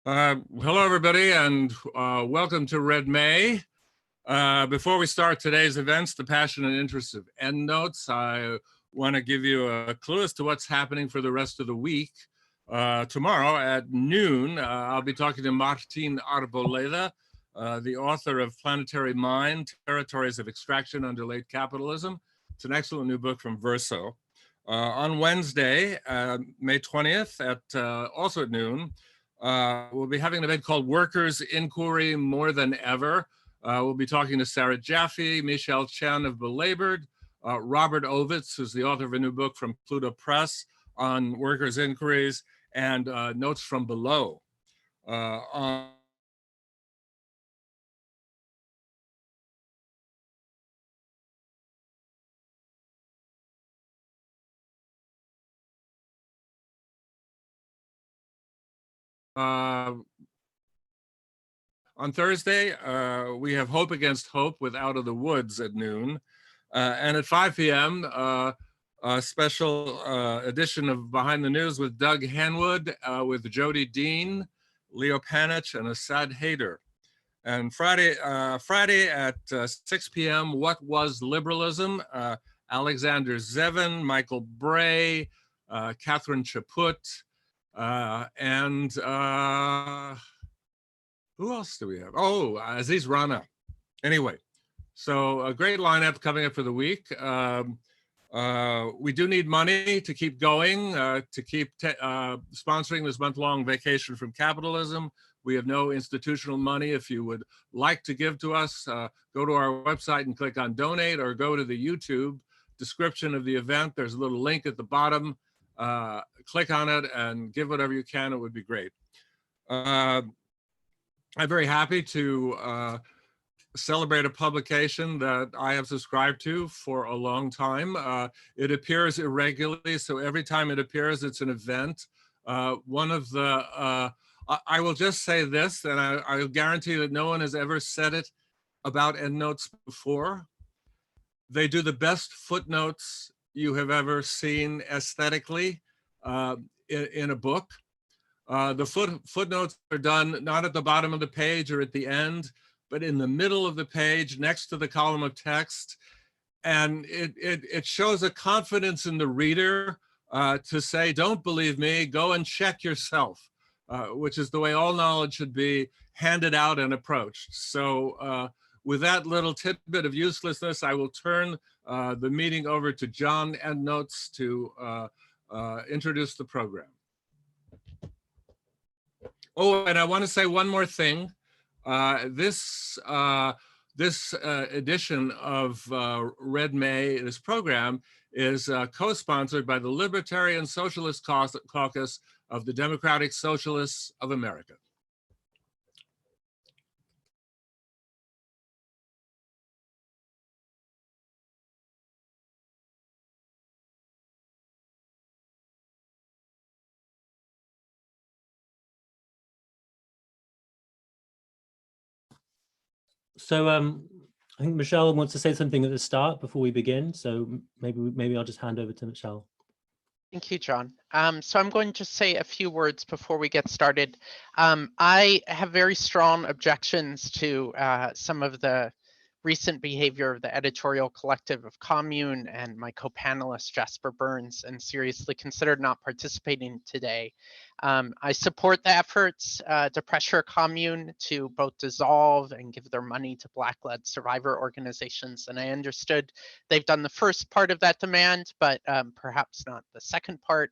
Hello, everybody, and welcome to Red May. Before we start today's events, the passion and interest of Endnotes, I want to give you a clue as to what's happening for the rest of the week. Tomorrow at noon, I'll be talking to Martin Arboleda, the author of Planetary Mind, Territories of Extraction Under Late Capitalism. It's an excellent new book from Verso. On Wednesday, May 20th, also at noon, we'll be having an event called Workers' Inquiry More Than Ever. We'll be talking to Sarah Jaffe, Michelle Chen of Belabored, Robert Ovitz, who's the author of a new book from Pluto Press on workers' inquiries, and Notes from Below. On Thursday, we have Hope Against Hope with Out of the Woods at noon. And at 5 p.m., a special edition of Behind the News with Doug Henwood, with Jody Dean, Leo Panich, and Assad Haider. And Friday at 6 p.m., What Was Liberalism? Alexander Zevin, Michael Bray, Catherine Chaput, and who else do we have? Oh, Aziz Rana. Anyway, so a great lineup coming up for the week. We do need money to keep going, to keep sponsoring this month-long vacation from capitalism. We have no institutional money. If you would like to give to us, go to our website and click on donate, or go to the YouTube description of the event. There's a little link at the bottom. Click on it and give whatever you can. It would be great. I'm very happy to celebrate a publication that I have subscribed to for a long time. It appears irregularly, so every time it appears, it's an event. One of the, I will just say this, and I will guarantee that no one has ever said it about Endnotes before. They do the best footnotes you have ever seen aesthetically in a book. The footnotes are done not at the bottom of the page or at the end, but in the middle of the page next to the column of text. And it shows a confidence in the reader to say, don't believe me, go and check yourself, which is the way all knowledge should be handed out and approached. So with that little tidbit of uselessness, I will turn the meeting over to John Endnotes to introduce the program. Oh, and I want to say one more thing. This edition of Red May, this program, is co-sponsored by the Libertarian Socialist Caucus of the Democratic Socialists of America. So I think Michelle wants to say something at the start before we begin. So maybe I'll just hand over to Michelle. Thank you, John. So I'm going to say a few words before we get started. I have very strong objections to some of the recent behavior of the editorial collective of Commune and my co-panelist Jasper Burns, and seriously considered not participating today. I support the efforts to pressure Commune to both dissolve and give their money to Black-led survivor organizations, and I understood they've done the first part of that demand, but perhaps not the second part.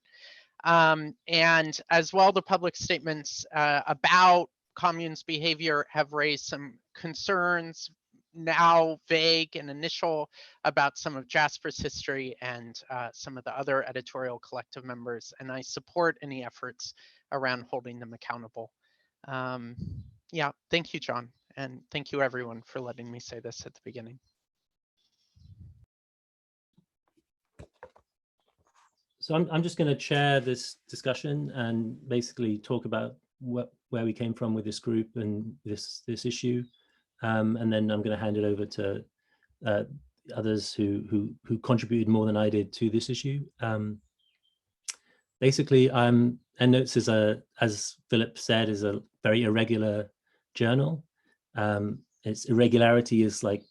And as well, the public statements about Commune's behavior have raised some concerns, now vague and initial, about some of Jasper's history and some of the other editorial collective members, and I support any efforts around holding them accountable. Yeah, thank you, John, and thank you everyone for letting me say this at the beginning. So I'm just going to chair this discussion and basically talk about where we came from with this group and this issue. And then I'm going to hand it over to others who contributed more than I did to this issue. Basically, Endnotes is as Philip said, is a very irregular journal. Its irregularity is like,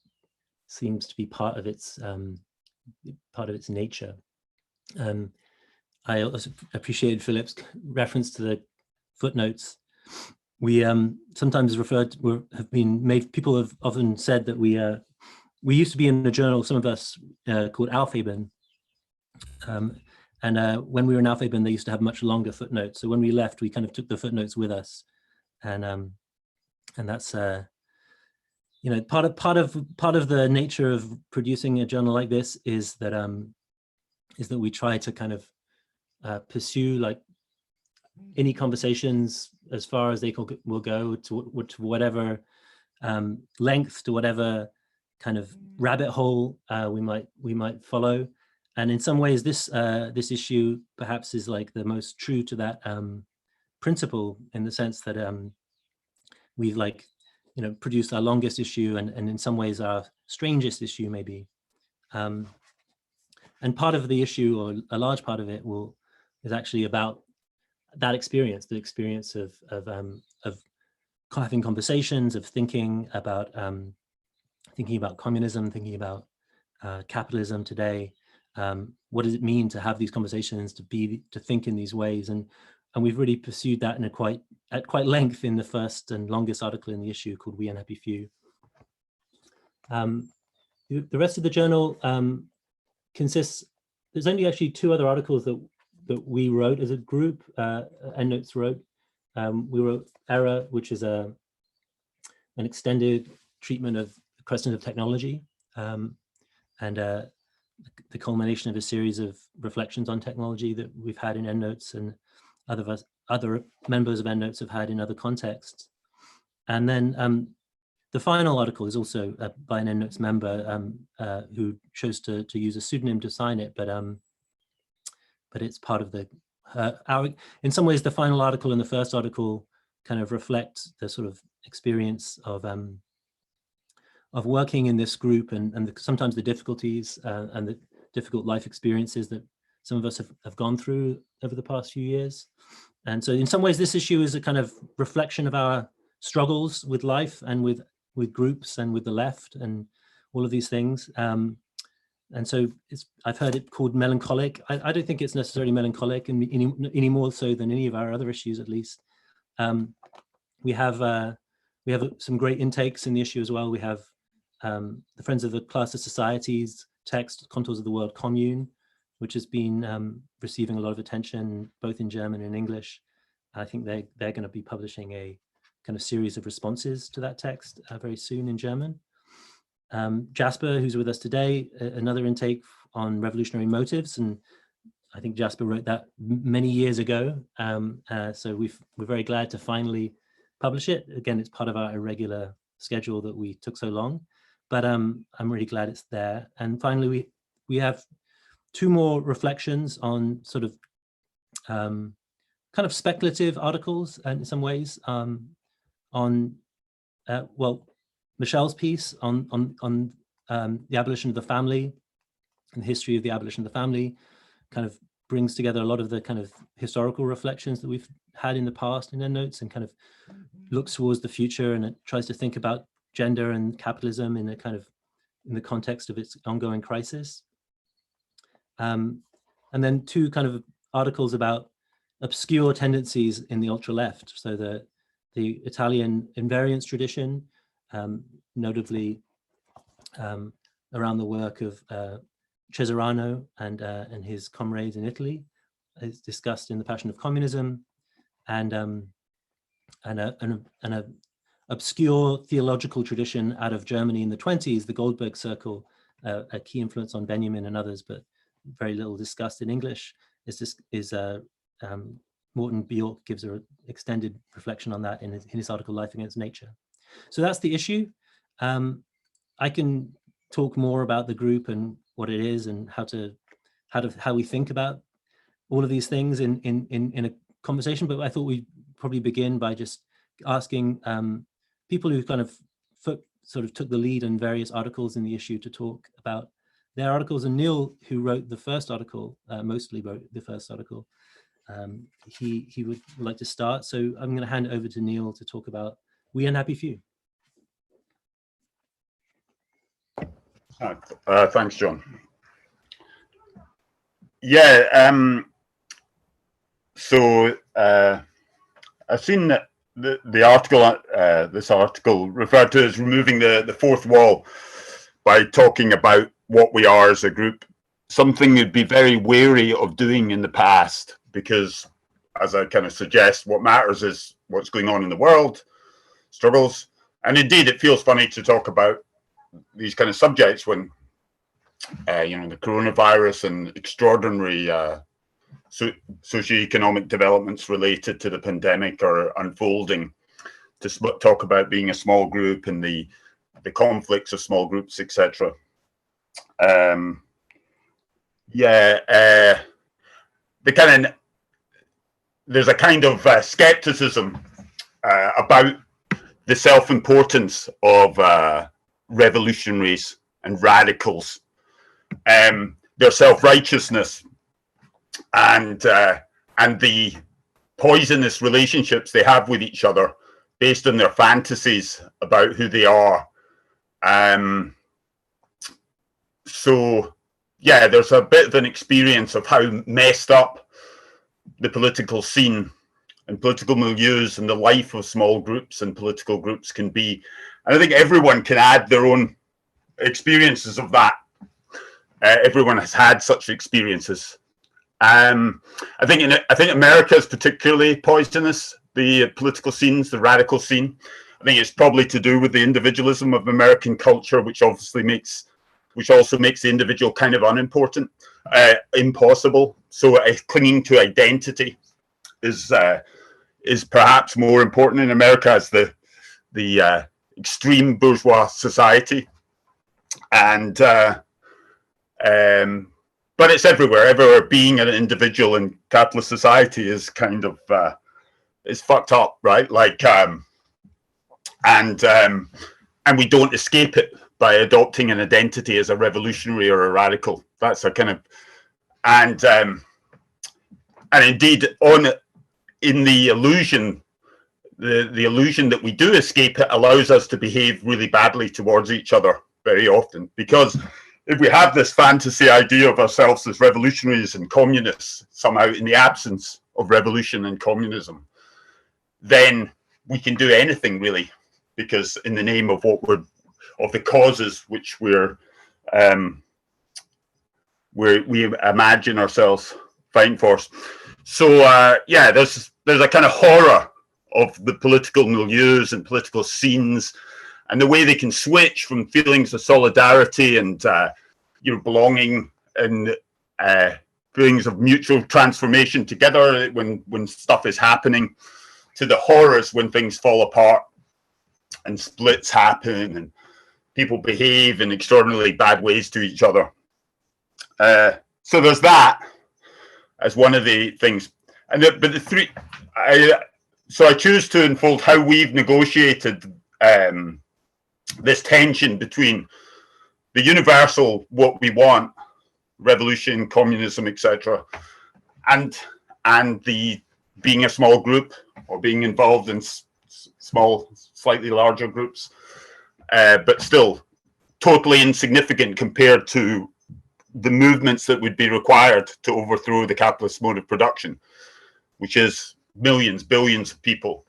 seems to be part of its nature. I also appreciated Philip's reference to the footnotes. We sometimes people have often said that we used to be in a journal, some of us, called Aufheben. When we were in Aufheben, they used to have much longer footnotes. So when we left, we kind of took the footnotes with us, and that's you know, part of the nature of producing a journal like this is that we try to kind of pursue like any conversations as far as they will go, to whatever length, to whatever kind of rabbit hole we might follow. And in some ways, this issue perhaps is like the most true to that principle, in the sense that we've, like, you know, produced our longest issue, and in some ways our strangest issue maybe. And part of the issue, or a large part of it, is actually about that experience, the experience of having conversations, of thinking about communism, thinking about capitalism today. What does it mean to have these conversations, to think in these ways? And we've really pursued that at quite length in the first and longest article in the issue, called "We Unhappy Few." The rest of the journal consists. There's only actually 2 other articles that we wrote as a group. Endnotes wrote. We wrote "Error," which is an extended treatment of questions of technology, and the culmination of a series of reflections on technology that we've had in Endnotes, and other members of Endnotes have had in other contexts. And then the final article is also by an Endnotes member who chose to use a pseudonym to sign it, but it's part of in some ways, the final article and the first article kind of reflect the sort of experience of working in this group, and sometimes the difficulties and the difficult life experiences that some of us have gone through over the past few years. And so in some ways, this issue is a kind of reflection of our struggles with life, and with groups, and with the left, and all of these things. And so I've heard it called melancholic. I don't think it's necessarily melancholic, any more so than any of our other issues, at least. We have some great intakes in the issue as well. We have the Friends of the Class of Societies text, Contours of the World Commune, which has been receiving a lot of attention, both in German and English. I think they're going to be publishing a kind of series of responses to that text very soon in German. Jasper, who's with us today, another intake on revolutionary motives, and I think Jasper wrote that many years ago. So we're very glad to finally publish it. Again, it's part of our irregular schedule that we took so long, but I'm really glad it's there. And finally, we have 2 more reflections on sort of kind of speculative articles, in some ways, on Michelle's piece on the abolition of the family, and the history of the abolition of the family, kind of brings together a lot of the kind of historical reflections that we've had in the past in Endnotes, and kind of looks towards the future, and it tries to think about gender and capitalism in the context of its ongoing crisis. And then 2 kind of articles about obscure tendencies in the ultra left. So the Italian invariance tradition, notably around the work of Cesarano and his comrades in Italy, is discussed in The Passion of Communism, and an obscure theological tradition out of Germany in the 20s, the Goldberg Circle, a key influence on Benjamin and others, but very little discussed in English. Morten Bjork gives an extended reflection on that in his article Life Against Nature. So that's the issue. I can talk more about the group and what it is, and how we think about all of these things in a conversation, but I thought we'd probably begin by just asking people who kind of sort of took the lead in various articles in the issue to talk about their articles. And Neil, who wrote the first article, mostly wrote the first article, he would like to start. So I'm going to hand it over to Neil to talk about We Unhappy Few. Thanks, John. Yeah, so I've seen that the article, this article referred to as removing the fourth wall by talking about what we are as a group, something you'd be very wary of doing in the past, because as I kind of suggest, what matters is what's going on in the world, struggles. And indeed, it feels funny to talk about these kind of subjects when, you know, the coronavirus and extraordinary socioeconomic developments related to the pandemic are unfolding, to talk about being a small group and the conflicts of small groups, etc. There's a kind of skepticism about the self-importance of revolutionaries and radicals, their self-righteousness, and the poisonous relationships they have with each other based on their fantasies about who they are. So yeah, there's a bit of an experience of how messed up the political scene and political milieus and the life of small groups and political groups can be. And I think everyone can add their own experiences of that. Everyone has had such experiences. I think America is particularly poisonous, the political scenes, the radical scene. I think it's probably to do with the individualism of American culture, which also makes the individual kind of unimportant, impossible. So clinging to identity is perhaps more important in America as the extreme bourgeois society, and but it's everywhere. Everywhere, being an individual in capitalist society is kind of is fucked up, right? Like, and we don't escape it by adopting an identity as a revolutionary or a radical. That's a kind of, and indeed in the illusion, the illusion that we do escape it allows us to behave really badly towards each other very often, because if we have this fantasy idea of ourselves as revolutionaries and communists, somehow in the absence of revolution and communism, then we can do anything really, because in the name of of the causes which we imagine ourselves fighting for. So yeah, there's a kind of horror of the political milieus and political scenes, and the way they can switch from feelings of solidarity and belonging and feelings of mutual transformation together when stuff is happening, to the horrors when things fall apart and splits happen and people behave in extraordinarily bad ways to each other. So there's that as one of the things, and so I choose to unfold how we've negotiated this tension between the universal, what we want, revolution, communism, etc., and the being a small group or being involved in small, slightly larger groups, but still totally insignificant compared to the movements that would be required to overthrow the capitalist mode of production, which is millions, billions of people.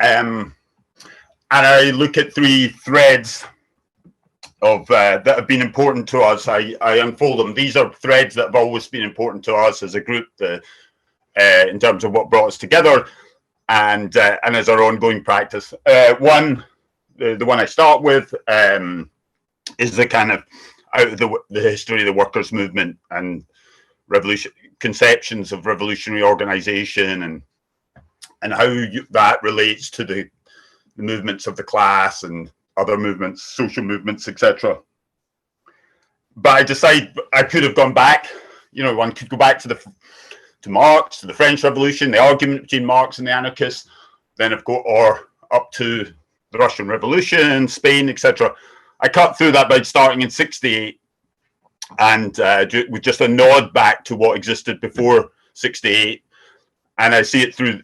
And I look at three threads of that have been important to us. I unfold them. These are threads that have always been important to us as a group, in terms of what brought us together, and as our ongoing practice. One, the one I start with, is the kind of out of the history of the workers' movement and revolution, conceptions of revolutionary organization, and how that relates to the movements of the class and other movements, social movements, etc. But I decide I could have gone back. One could go back to Marx, to the French Revolution, the argument between Marx and the anarchists, then or up to the Russian Revolution, Spain, etc. I cut through that by starting in '68, and with just a nod back to what existed before '68, And I see it through,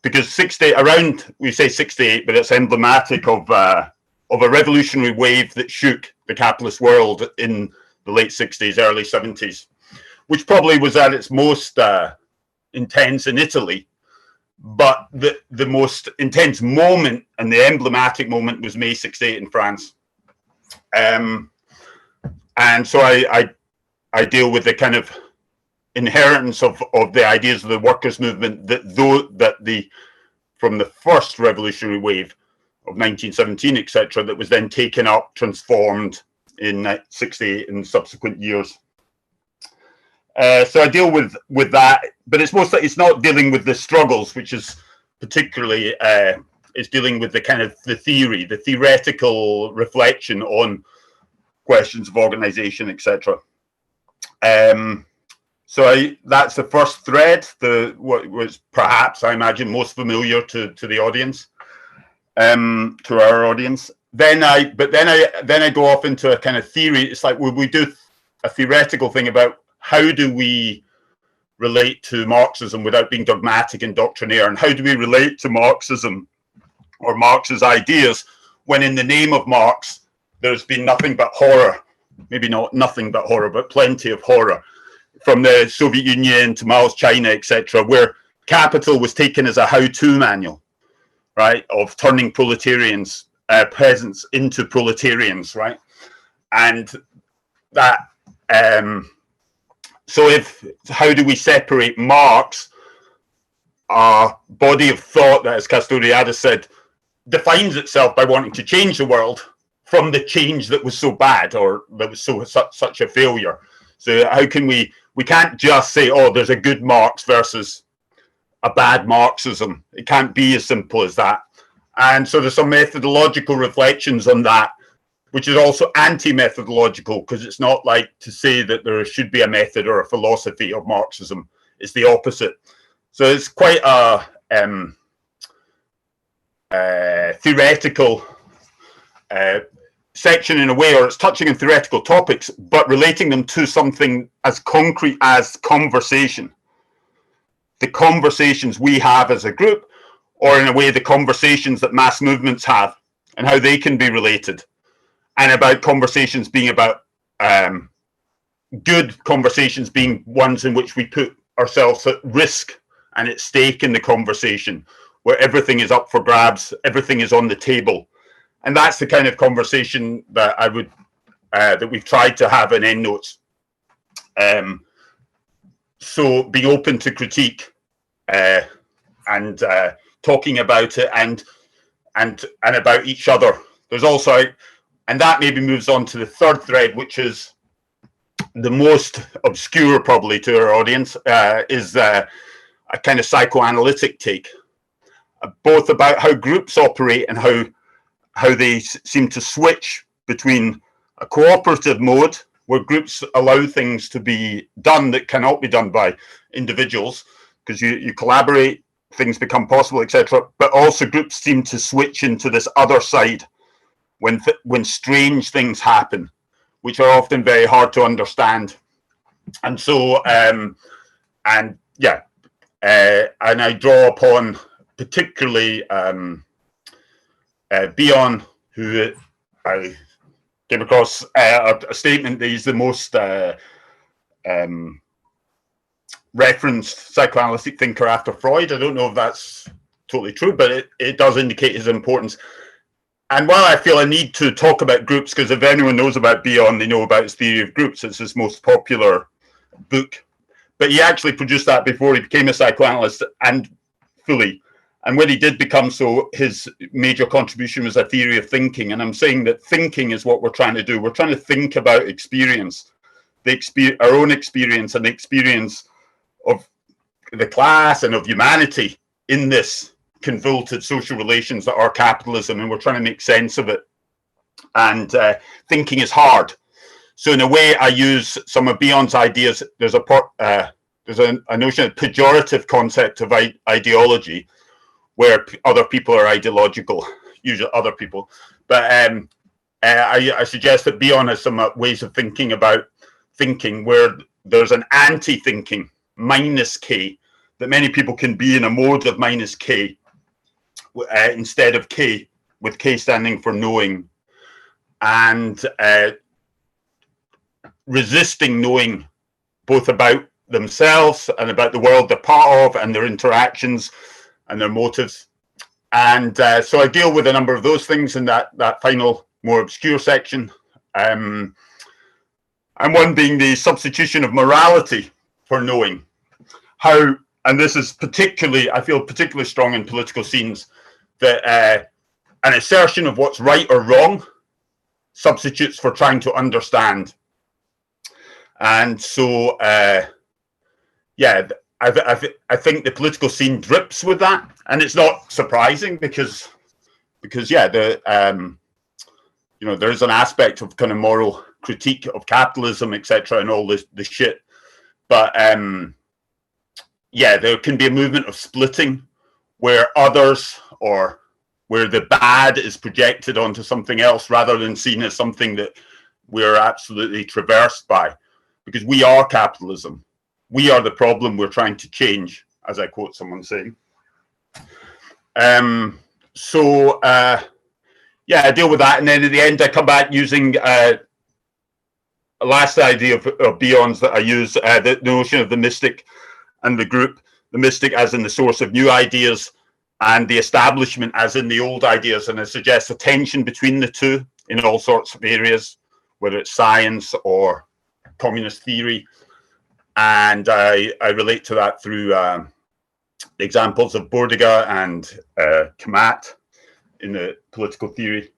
because 68, around, we say 68, but it's emblematic of a revolutionary wave that shook the capitalist world in the late 60s, early 70s, which probably was at its most intense in Italy. But the most intense moment and the emblematic moment was May 68 in France. And so I deal with the kind of inheritance of the ideas of the workers' movement from the first revolutionary wave of 1917, etc., that was then taken up, transformed in 68 and subsequent years. So I deal with that, but it's not dealing with the struggles, which is particularly is dealing with the kind of the theoretical reflection on questions of organization, etc. So that's the first thread, what was perhaps, I imagine, most familiar to the audience, to our audience. Then I go off into a kind of theory. It's like we do a theoretical thing about how do we relate to Marxism without being dogmatic and doctrinaire, and how do we relate to Marxism or Marx's ideas when in the name of Marx there's been nothing but horror, maybe not nothing but horror, but plenty of horror, from the Soviet Union to Mao's China, etc., where capital was taken as a how-to manual, right, of turning proletarians, peasants into proletarians, right? And that, so how do we separate Marx, a body of thought that, as Castoriadis said, defines itself by wanting to change the world, from the change that was so bad or that was such a failure? So how can we can't just say, oh, there's a good Marx versus a bad Marxism. It can't be as simple as that. And so there's some methodological reflections on that, which is also anti-methodological, because it's not like to say that there should be a method or a philosophy of Marxism. It's the opposite. So it's quite a theoretical section in a way, or it's touching on theoretical topics, but relating them to something as concrete as conversation. The conversations we have as a group, or in a way, the conversations that mass movements have and how they can be related. And about conversations being about good conversations being ones in which we put ourselves at risk and at stake in the conversation, where everything is up for grabs, everything is on the table. And that's the kind of conversation that I would that we've tried to have in Endnotes. So being open to critique and talking about it and about each other. There's also, and that maybe moves on to the third thread, which is the most obscure probably to our audience, is a kind of psychoanalytic take, both about how groups operate and how they seem to switch between a cooperative mode where groups allow things to be done that cannot be done by individuals, because you collaborate, things become possible, etc. But also groups seem to switch into this other side when strange things happen, which are often very hard to understand. And so, and I draw upon particularly Bion, who I came across a statement that he's the most referenced psychoanalytic thinker after Freud. I don't know if that's totally true, but it does indicate his importance. And while I feel a need to talk about groups, because if anyone knows about Bion, they know about his theory of groups. It's his most popular book. But he actually produced that before he became a psychoanalyst, and fully. And when he did become so, his major contribution was a theory of thinking. And I'm saying that thinking is what we're trying to do. We're trying to think about experience, our own experience and the experience of the class and of humanity in this convoluted social relations that are capitalism. And we're trying to make sense of it. And thinking is hard. So in a way, I use some of Bion's ideas. There's a notion of pejorative concept of ideology, where other people are ideological, usually other people. But I suggest that Bion has some ways of thinking about thinking where there's an anti-thinking, minus K, that many people can be in a mode of minus K instead of K, with K standing for knowing, and resisting knowing both about themselves and about the world they're part of and their interactions and their motives. And so I deal with a number of those things in that final, more obscure section. And one being the substitution of morality for knowing. How, and this is particularly, I feel particularly strong in political scenes, that an assertion of what's right or wrong substitutes for trying to understand. And so, yeah, I think the political scene drips with that, and it's not surprising because yeah, you know, there is an aspect of kind of moral critique of capitalism, etc., and all the shit. But yeah, there can be a movement of splitting where others, or where the bad is projected onto something else rather than seen as something that we're absolutely traversed by, because we are capitalism. We are the problem we're trying to change, as I quote someone saying. So yeah, I deal with that, and then at the end I come back using a last idea of Bion's that I use, the notion of the mystic and the group, the mystic as in the source of new ideas, and the establishment as in the old ideas, and it suggests a tension between the two in all sorts of areas, whether it's science or communist theory. And I relate to that through the examples of Bourdieu and Kamat in the political theory.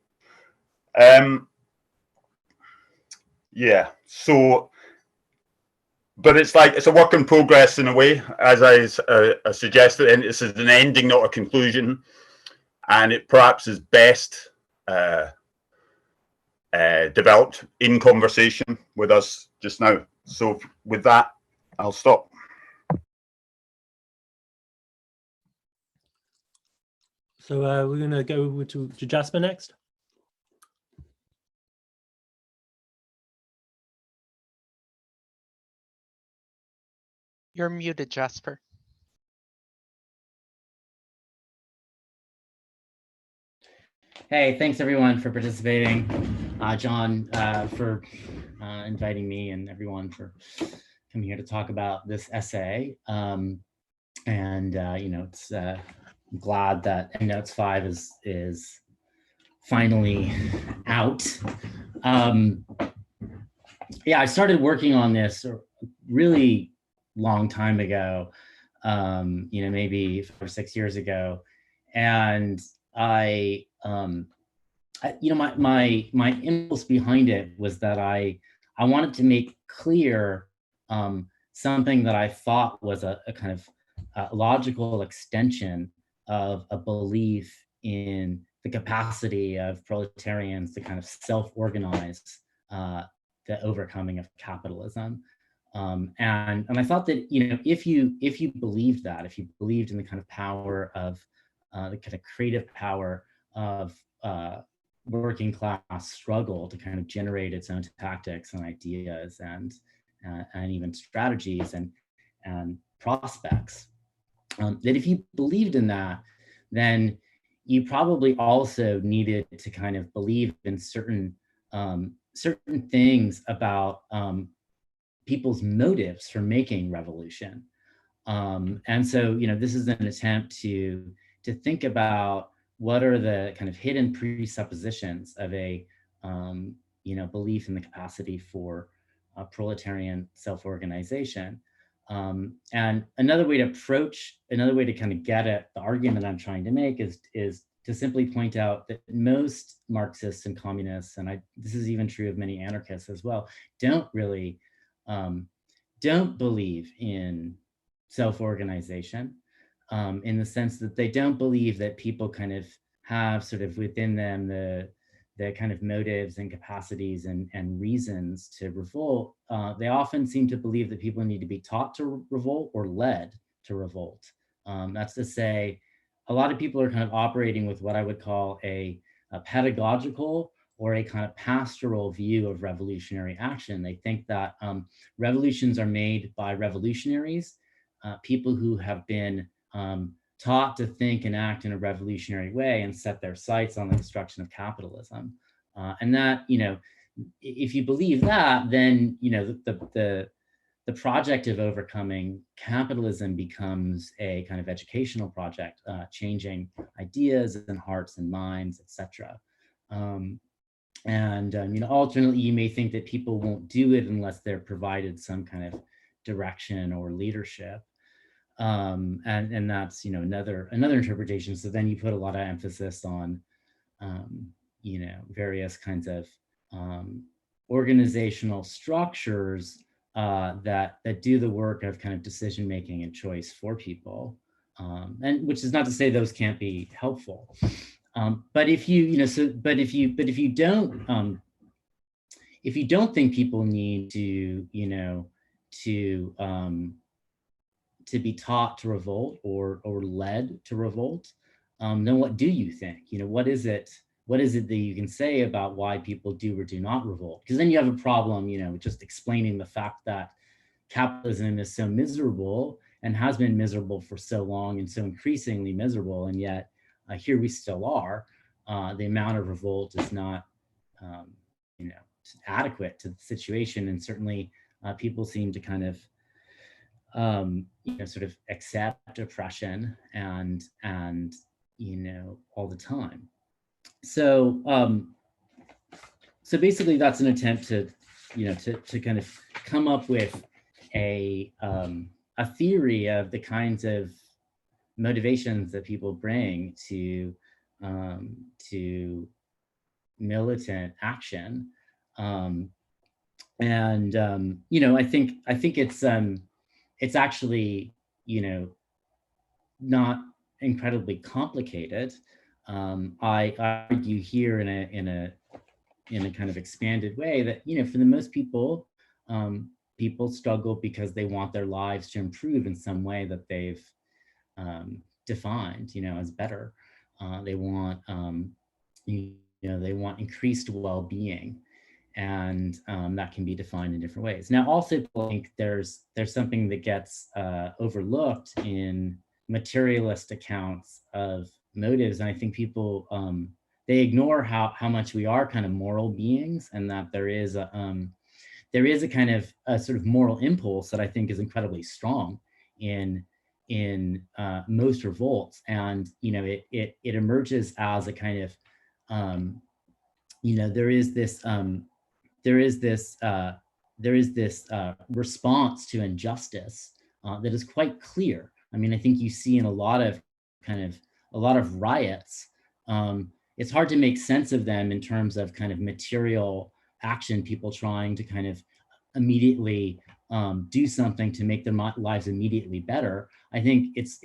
Yeah, so, but it's like, it's a work in progress in a way, as I suggested, and this is an ending, not a conclusion, and it perhaps is best developed in conversation with us just now. So with that, I'll stop. So we're going to go to Jasper next. You're muted, Jasper. Hey, thanks everyone for participating. John, for inviting me, and everyone for coming here to talk about this essay. You know, it's I'm glad that Endnotes 5 is finally out. Yeah, I started working on this really long time ago, you know, maybe 5 or 6 years ago, and you know, my impulse behind it was that I wanted to make clear something that I thought was a kind of logical extension of a belief in the capacity of proletarians to kind of self-organize the overcoming of capitalism. And I thought that, you know, if you believed that, if you believed in the kind of power of the kind of creative power of working class struggle to kind of generate its own tactics and ideas and even strategies and prospects, that if you believed in that, then you probably also needed to kind of believe in certain things about people's motives for making revolution. And so, you know, this is an attempt to think about what are the kind of hidden presuppositions of a, you know, belief in the capacity for proletarian self-organization. And another way to kind of get at the argument I'm trying to make is to simply point out that most Marxists and communists, and this is even true of many anarchists as well, don't believe in self-organization, in the sense that they don't believe that people kind of have sort of within them the kind of motives and capacities and reasons to revolt. They often seem to believe that people need to be taught to revolt or led to revolt. That's to say, a lot of people are kind of operating with what I would call a pedagogical or a kind of pastoral view of revolutionary action. They think that revolutions are made by revolutionaries, people who have been taught to think and act in a revolutionary way and set their sights on the destruction of capitalism. And that, if you believe that, then, the project of overcoming capitalism becomes a kind of educational project, changing ideas and hearts and minds, etc. Alternately, you may think that people won't do it unless they're provided some kind of direction or leadership. And that's, another interpretation. So then you put a lot of emphasis on, various kinds of organizational structures that do the work of kind of decision making and choice for people, and which is not to say those can't be helpful. But if you don't think people need to be taught to revolt or led to revolt, then what do you think? What is it that you can say about why people do or do not revolt? Because then you have a problem, just explaining the fact that capitalism is so miserable and has been miserable for so long and so increasingly miserable, and yet here we still are. The amount of revolt is not, adequate to the situation, and certainly people seem to kind of, sort of accept oppression and all the time. So so basically that's an attempt to to kind of come up with a theory of the kinds of motivations that people bring to militant action. I think it's actually not incredibly complicated. I argue here in a kind of expanded way that for the most people, people struggle because they want their lives to improve in some way that they've defined as better. They want they want increased well-being, and that can be defined in different ways. Now, also, I think there's something that gets overlooked in materialist accounts of motives, and I think people they ignore how much we are kind of moral beings, and that there is a kind of a sort of moral impulse that I think is incredibly strong in most revolts, and it emerges as a kind of there is this response to injustice that is quite clear. I mean, I think you see in a lot of riots, it's hard to make sense of them in terms of kind of material action, people trying to kind of immediately do something to make their lives immediately better. I think it's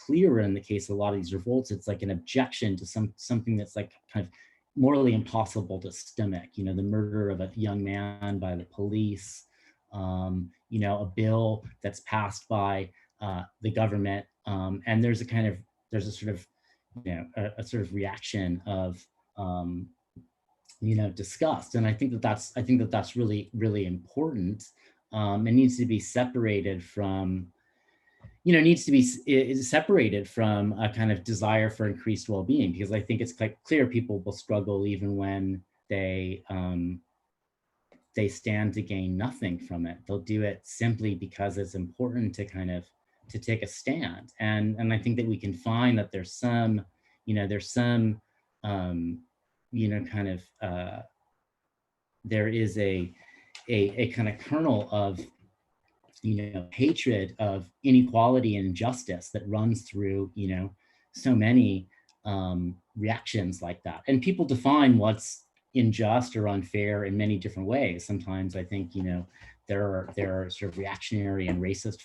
clearer in the case of a lot of these revolts. It's like an objection to something that's like kind of morally impossible to stomach. The murder of a young man by the police, a bill that's passed by the government, and there's a sort of a sort of reaction of disgust, and I think that's really, really important. It needs to be separated from separated from a kind of desire for increased well-being, because I think it's quite clear people will struggle even when they stand to gain nothing from it. They'll do it simply because it's important to kind of to take a stand, and I think that we can find that there's some there is a kind of kernel of hatred of inequality and injustice that runs through so many reactions like that. And people define what's unjust or unfair in many different ways. Sometimes I think there are sort of reactionary and racist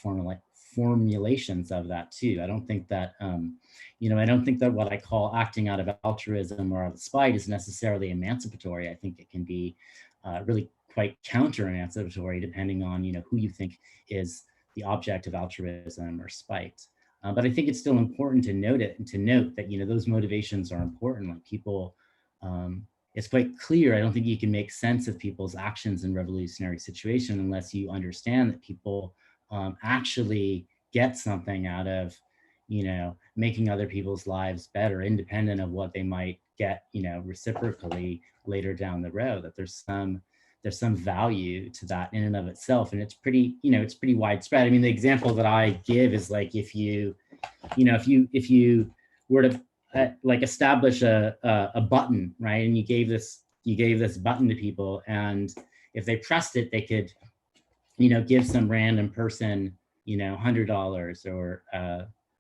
formulations of that too. I don't think that I don't think that what I call acting out of altruism or out of spite is necessarily emancipatory. I think it can be really quite counter-emancipatory depending on who you think is the object of altruism or spite. But I think it's still important to note that those motivations are important. Like people, it's quite clear. I don't think you can make sense of people's actions in revolutionary situation unless you understand that people actually get something out of, making other people's lives better, independent of what they might get, reciprocally later down the road, that there's some value to that in and of itself. And it's pretty, it's pretty widespread. I mean, the example that I give is like, if you were to like establish a button, right? And you gave this button to people, and if they pressed it, they could, give some random person, $100 or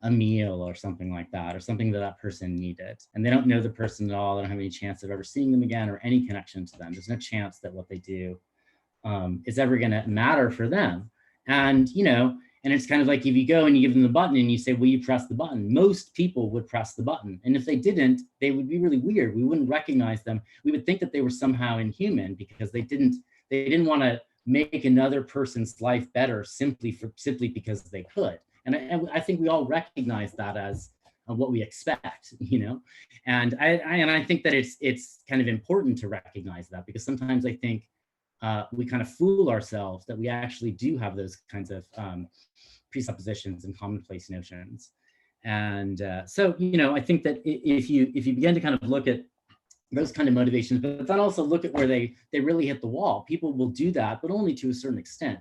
a meal or something like that, or something that person needed. And they don't know the person at all. They don't have any chance of ever seeing them again or any connection to them. There's no chance that what they do is ever going to matter for them. And, and it's kind of like if you go and you give them the button and you say, will you press the button? Most people would press the button. And if they didn't, they would be really weird. We wouldn't recognize them. We would think that they were somehow inhuman because they didn't want to make another person's life better simply because they could. And I think we all recognize that as what we expect, and I think that it's kind of important to recognize that, because sometimes I think we kind of fool ourselves that we actually do have those kinds of presuppositions and commonplace notions. And so, I think that if you begin to kind of look at those kind of motivations, but then also look at where they really hit the wall, people will do that, but only to a certain extent.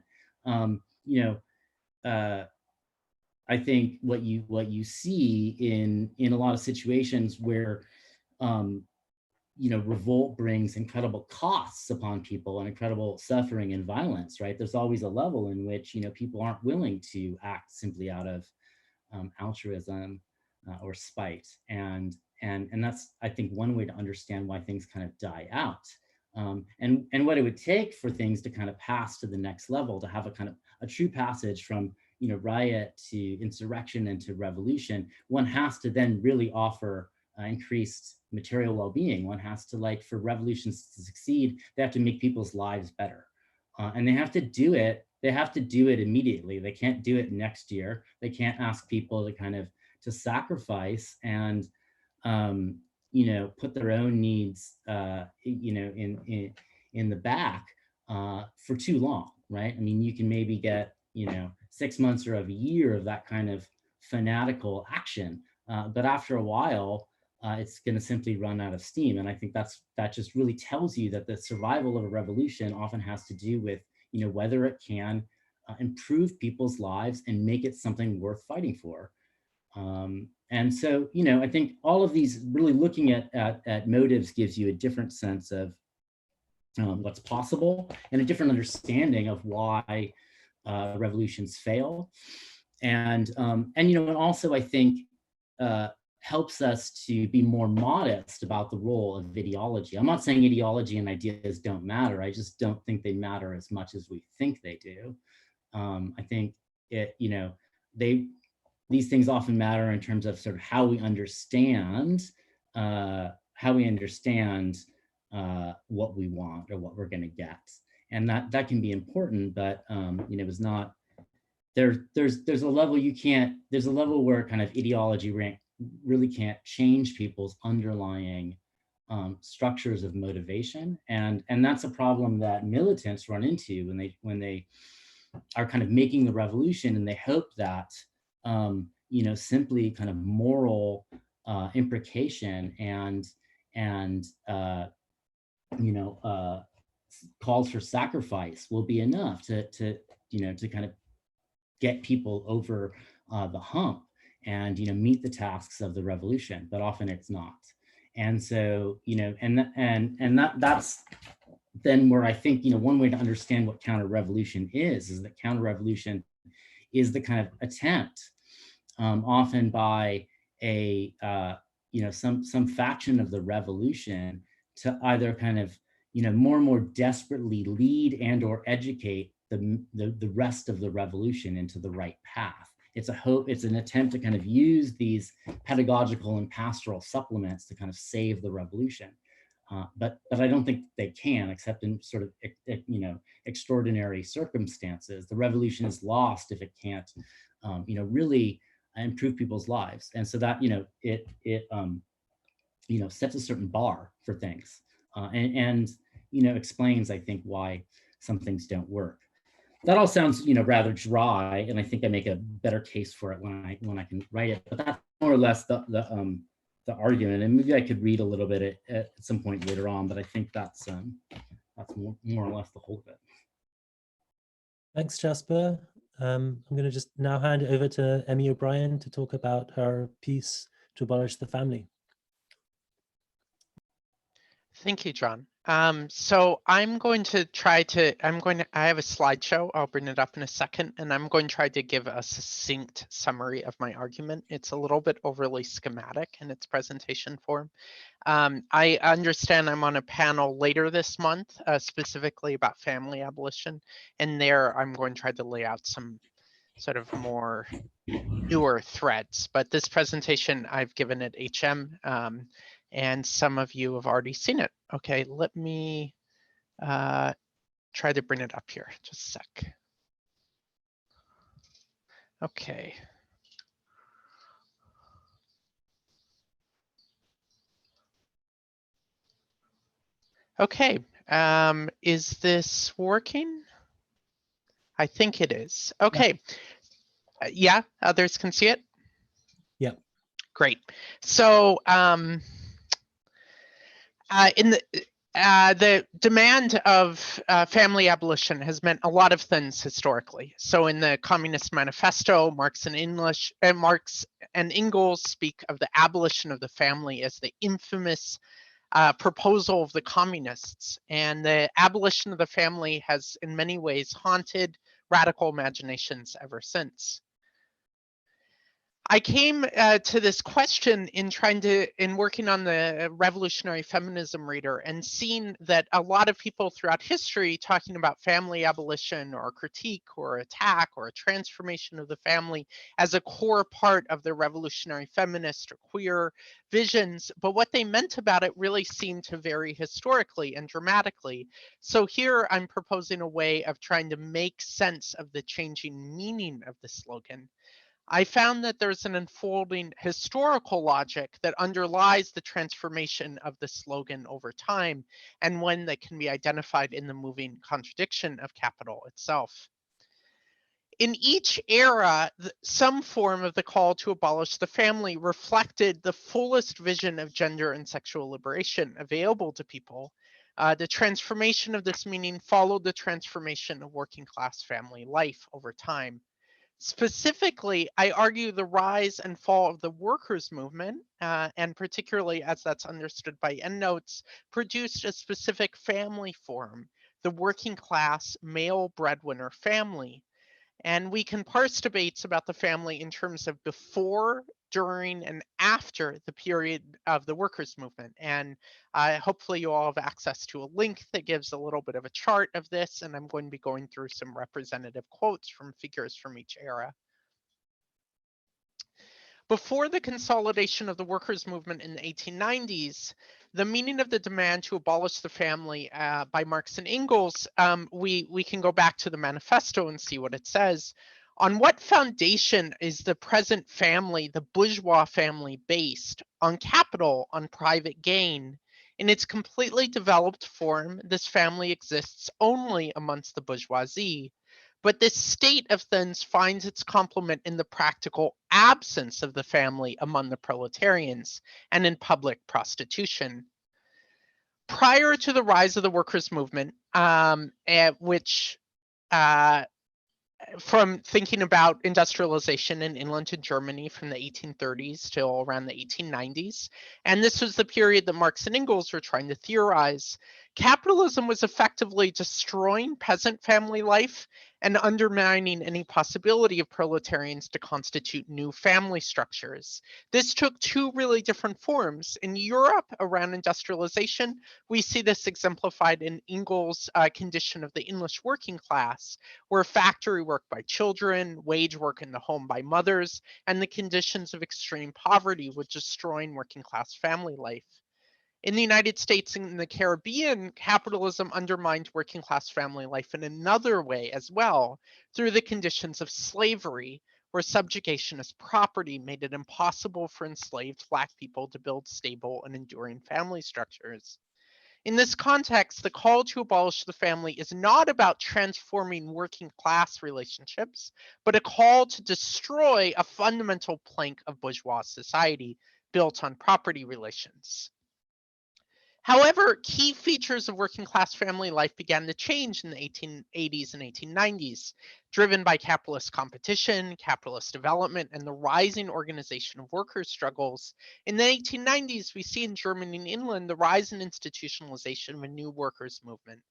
I think what you see in a lot of situations where revolt brings incredible costs upon people and incredible suffering and violence, right? There's always a level in which people aren't willing to act simply out of altruism or spite, and that's, I think, one way to understand why things kind of die out, and what it would take for things to kind of pass to the next level, to have a kind of a true passage from riot to insurrection and to revolution. One has to then really offer increased material well-being. One has to, like, for revolutions to succeed, they have to make people's lives better, and they have to do it. They have to do it immediately. They can't do it next year. They can't ask people to kind of to sacrifice and put their own needs in the back for too long, right? I mean, you can maybe get 6 months or a year of that kind of fanatical action, but after a while, it's going to simply run out of steam. And I think that just really tells you that the survival of a revolution often has to do with whether it can improve people's lives and make it something worth fighting for. And so, I think all of these, really looking at motives, gives you a different sense of what's possible and a different understanding of why revolutions fail, and also I think helps us to be more modest about the role of ideology. I'm not saying ideology and ideas don't matter. I just don't think they matter as much as we think they do. I think these things often matter in terms of sort of how we understand what we want or what we're going to get, and that can be important. But it's not. There's a level you can't. There's a level where kind of ideology really can't change people's underlying structures of motivation, and that's a problem that militants run into when they are kind of making the revolution, and they hope that simply kind of moral imprecation and calls for sacrifice will be enough to kind of get people over the hump and meet the tasks of the revolution. But often it's not. And so that's then where I think one way to understand what counter-revolution is that counter-revolution is the kind of attempt, often by a some faction of the revolution, to either kind of more and more desperately lead and or educate the rest of the revolution into the right path. It's an attempt to kind of use these pedagogical and pastoral supplements to kind of save the revolution. But I don't think they can, except in sort of extraordinary circumstances. The revolution is lost if it can't really improve people's lives, and so that it sets a certain bar for things, and explains, I think, why some things don't work. that all sounds, rather dry, and I think I make a better case for it when I can write it. But that's more or less the argument, and maybe I could read a little bit at some point later on. But I think that's more or less the whole of it. Thanks, Jasper. I'm going to just now hand it over to Emmy O'Brien to talk about her piece, To Abolish the Family. Thank you, John. So I'm going to I have a slideshow. I'll bring it up in a second, and I'm going to try to give a succinct summary of my argument. It's a little bit overly schematic in its presentation form. I understand I'm on a panel later this month, specifically about family abolition, and there I'm going to try to lay out some sort of more newer threads. But this presentation I've given at HM, and some of you have already seen it. Okay, let me try to bring it up here, just a sec. Okay. Okay, is this working? I think it is. Okay, yeah, others can see it? Yeah. Great. So in the demand of family abolition has meant a lot of things historically. So in the Communist Manifesto, Marx and Engels speak of the abolition of the family as the infamous proposal of the communists. And the abolition of the family has in many ways haunted radical imaginations ever since. I came to this question in working on the revolutionary feminism reader and seeing that a lot of people throughout history talking about family abolition or critique or attack or a transformation of the family as a core part of their revolutionary feminist or queer visions, but what they meant about it really seemed to vary historically and dramatically. So here I'm proposing a way of trying to make sense of the changing meaning of the slogan. I found that there's an unfolding historical logic that underlies the transformation of the slogan over time, and one that can be identified in the moving contradiction of capital itself. In each era, some form of the call to abolish the family reflected the fullest vision of gender and sexual liberation available to people. The transformation of this meaning followed the transformation of working class family life over time. Specifically, I argue the rise and fall of the workers' movement, and particularly as that's understood by Endnotes, produced a specific family form, the working class male breadwinner family. And we can parse debates about the family in terms of before, during, and after the period of the workers' movement. And hopefully you all have access to a link that gives a little bit of a chart of this, and I'm going to be going through some representative quotes from figures from each era. Before the consolidation of the workers' movement in the 1890s, the meaning of the demand to abolish the family by Marx and Engels, we can go back to the manifesto and see what it says. On what foundation is the present family, the bourgeois family, based? On capital, on private gain. In its completely developed form, this family exists only amongst the bourgeoisie. But this state of things finds its complement in the practical absence of the family among the proletarians and in public prostitution. Prior to the rise of the workers' movement, from thinking about industrialization in England and Germany from the 1830s till around the 1890s, and this was the period that Marx and Engels were trying to theorize, capitalism was effectively destroying peasant family life and undermining any possibility of proletarians to constitute new family structures. This took two really different forms. In Europe, around industrialization, we see this exemplified in Engels' condition of the English working class, where factory work by children, wage work in the home by mothers, and the conditions of extreme poverty were destroying working class family life. In the United States and the Caribbean, capitalism undermined working class family life in another way as well, through the conditions of slavery, where subjugation as property made it impossible for enslaved Black people to build stable and enduring family structures. In this context, the call to abolish the family is not about transforming working class relationships, but a call to destroy a fundamental plank of bourgeois society built on property relations. However, key features of working class family life began to change in the 1880s and 1890s, driven by capitalist competition, capitalist development, and the rising organization of workers' struggles. In the 1890s, we see in Germany and England the rise and institutionalization of a new workers' movement.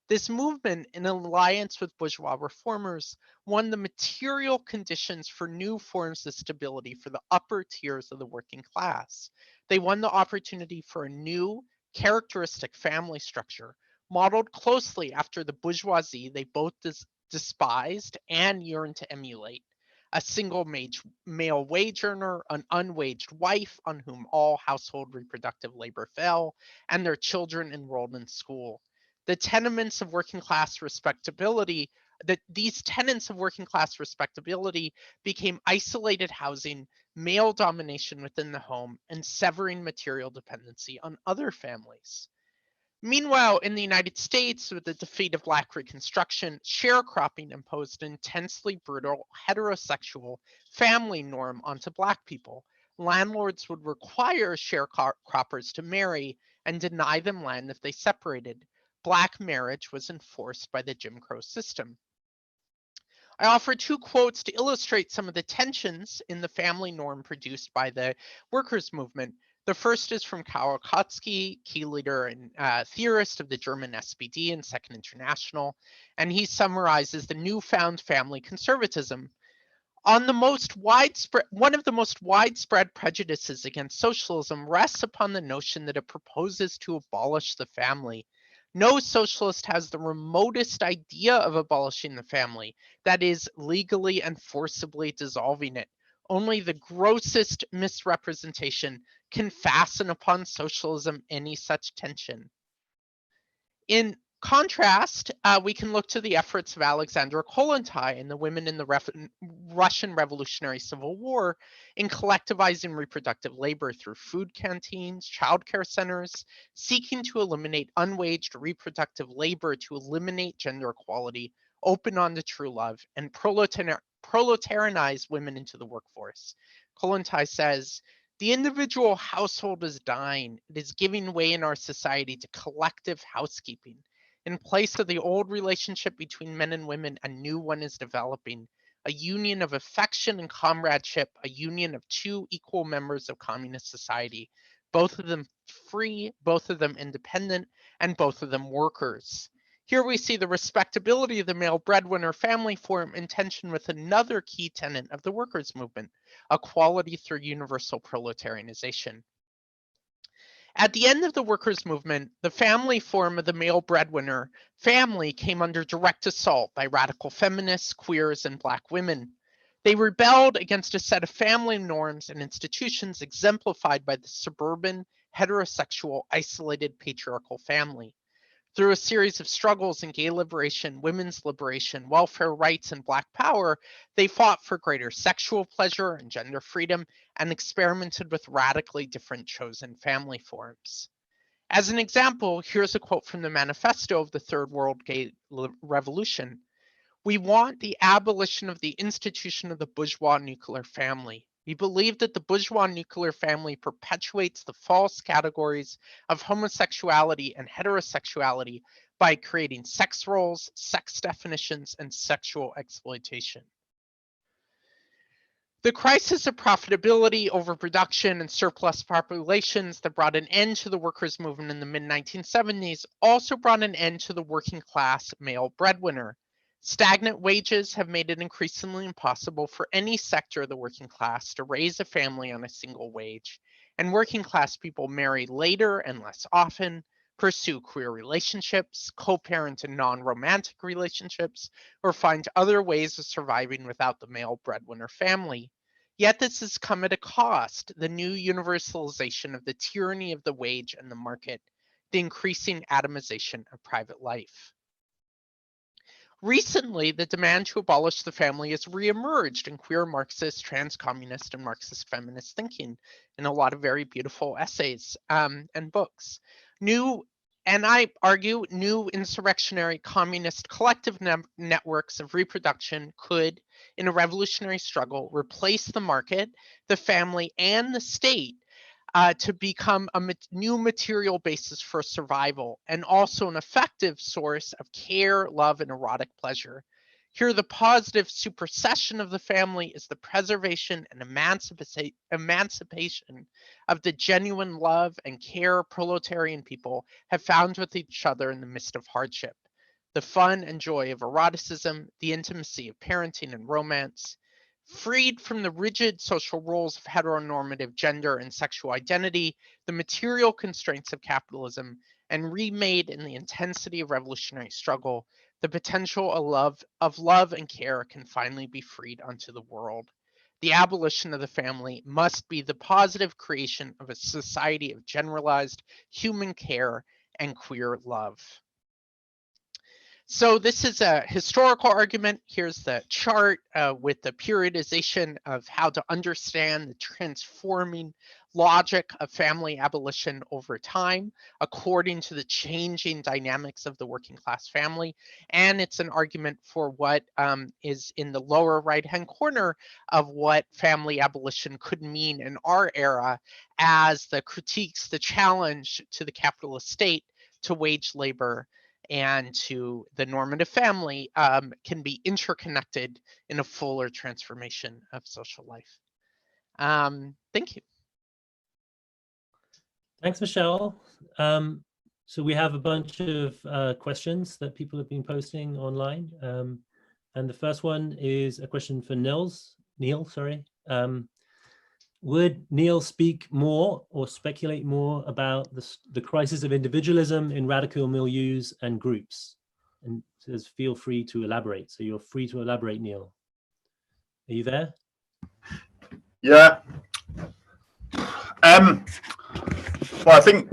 This movement, in alliance with bourgeois reformers, won the material conditions for new forms of stability for the upper tiers of the working class. They won the opportunity for a new, characteristic family structure, modeled closely after the bourgeoisie they both despised and yearned to emulate. A single male wage earner, an unwaged wife on whom all household reproductive labor fell, and their children enrolled in school. The tenements of working class respectability, these tenets of working class respectability became isolated housing, male domination within the home, and severing material dependency on other families. Meanwhile, in the United States, with the defeat of Black Reconstruction, sharecropping imposed an intensely brutal heterosexual family norm onto Black people. Landlords would require sharecroppers to marry and deny them land if they separated. Black marriage was enforced by the Jim Crow system. I offer two quotes to illustrate some of the tensions in the family norm produced by the workers' movement. The first is from Karl Kautsky, key leader and theorist of the German SPD and Second International, and he summarizes the newfound family conservatism. One of the most widespread prejudices against socialism rests upon the notion that it proposes to abolish the family. No socialist has the remotest idea of abolishing the family, that is, legally and forcibly dissolving it. Only the grossest misrepresentation can fasten upon socialism any such tension. In contrast, we can look to the efforts of Alexandra Kollontai and the women in the Russian Revolutionary Civil War in collectivizing reproductive labor through food canteens, childcare centers, seeking to eliminate unwaged reproductive labor to eliminate gender equality, open on to true love, and proletarianize women into the workforce. Kollontai says, "The individual household is dying. It is giving way in our society to collective housekeeping. In place of the old relationship between men and women, a new one is developing, a union of affection and comradeship, a union of two equal members of communist society, both of them free, both of them independent, and both of them workers." Here we see the respectability of the male breadwinner family form in tension with another key tenet of the workers' movement, equality through universal proletarianization. At the end of the workers' movement, the family form of the male breadwinner family came under direct assault by radical feminists, queers, and Black women. They rebelled against a set of family norms and institutions exemplified by the suburban, heterosexual, isolated patriarchal family. Through a series of struggles in gay liberation, women's liberation, welfare rights, and Black power, they fought for greater sexual pleasure and gender freedom and experimented with radically different chosen family forms. As an example, here's a quote from the manifesto of the Third World Gay Revolution. "We want the abolition of the institution of the bourgeois nuclear family. We believe that the bourgeois nuclear family perpetuates the false categories of homosexuality and heterosexuality by creating sex roles, sex definitions, and sexual exploitation." The crisis of profitability, overproduction, and surplus populations that brought an end to the workers' movement in the mid-1970s also brought an end to the working class male breadwinner. Stagnant wages have made it increasingly impossible for any sector of the working class to raise a family on a single wage, and working class people marry later and less often, pursue queer relationships, co-parent in non-romantic relationships, or find other ways of surviving without the male breadwinner family. Yet this has come at a cost, the new universalization of the tyranny of the wage and the market, the increasing atomization of private life. Recently, the demand to abolish the family has reemerged in queer Marxist, trans-communist, and Marxist feminist thinking in a lot of very beautiful essays and books. New And I argue new insurrectionary communist collective networks of reproduction could, in a revolutionary struggle, replace the market, the family, and the state to become a new material basis for survival, and also an effective source of care, love, and erotic pleasure. Here, the positive supersession of the family is the preservation and emancipation of the genuine love and care proletarian people have found with each other in the midst of hardship. The fun and joy of eroticism, the intimacy of parenting and romance, freed from the rigid social roles of heteronormative gender and sexual identity, the material constraints of capitalism, and remade in the intensity of revolutionary struggle, the potential of love and care can finally be freed unto the world. The abolition of the family must be the positive creation of a society of generalized human care and queer love. So this is a historical argument. Here's the chart with the periodization of how to understand the transforming logic of family abolition over time, according to the changing dynamics of the working class family. And it's an argument for what is in the lower right-hand corner of what family abolition could mean in our era as the critiques, the challenge to the capitalist state, to wage labor, and to the normative family can be interconnected in a fuller transformation of social life. Thank you. Thanks, Michelle. So we have a bunch of questions that people have been posting online. And the first one is a question for Neil, sorry. Would Neil speak more or speculate more about the crisis of individualism in radical milieus and groups? And says, feel free to elaborate. So you're free to elaborate, Neil. Are you there? Yeah. Well, I think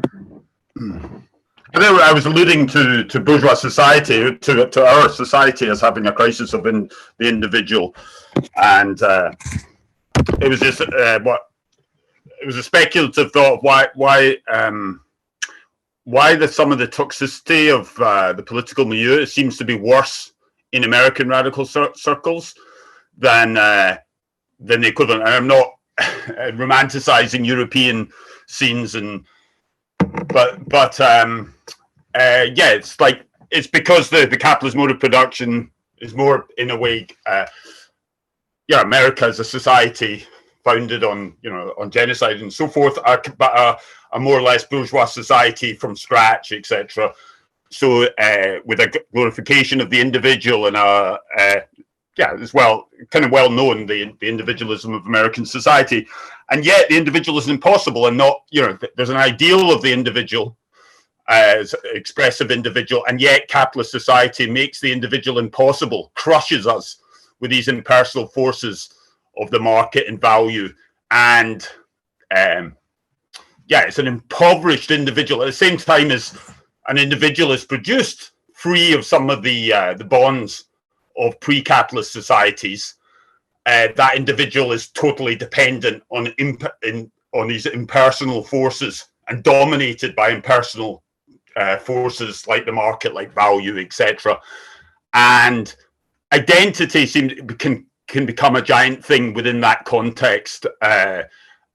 I was alluding to bourgeois society, to our society as having a crisis of the individual, and it was just it was a speculative thought of why some of the toxicity of the political milieu seems to be worse in American radical circles than the equivalent. And I'm not romanticizing European scenes, but yeah, it's because the capitalist mode of production is more, in a way, America as a society founded on genocide and so forth, but a more or less bourgeois society from scratch, etc. So with a glorification of the individual and as well, kind of well known, the individualism of American society, and yet the individual is impossible, and not, there's an ideal of the individual as expressive individual, and yet capitalist society makes the individual impossible, crushes us with these impersonal forces of the market and value, and it's an impoverished individual at the same time as an individual is produced free of some of the bonds of pre-capitalist societies. That individual is totally dependent on these impersonal forces and dominated by impersonal forces like the market, like value, etc. And identity can become a giant thing within that context,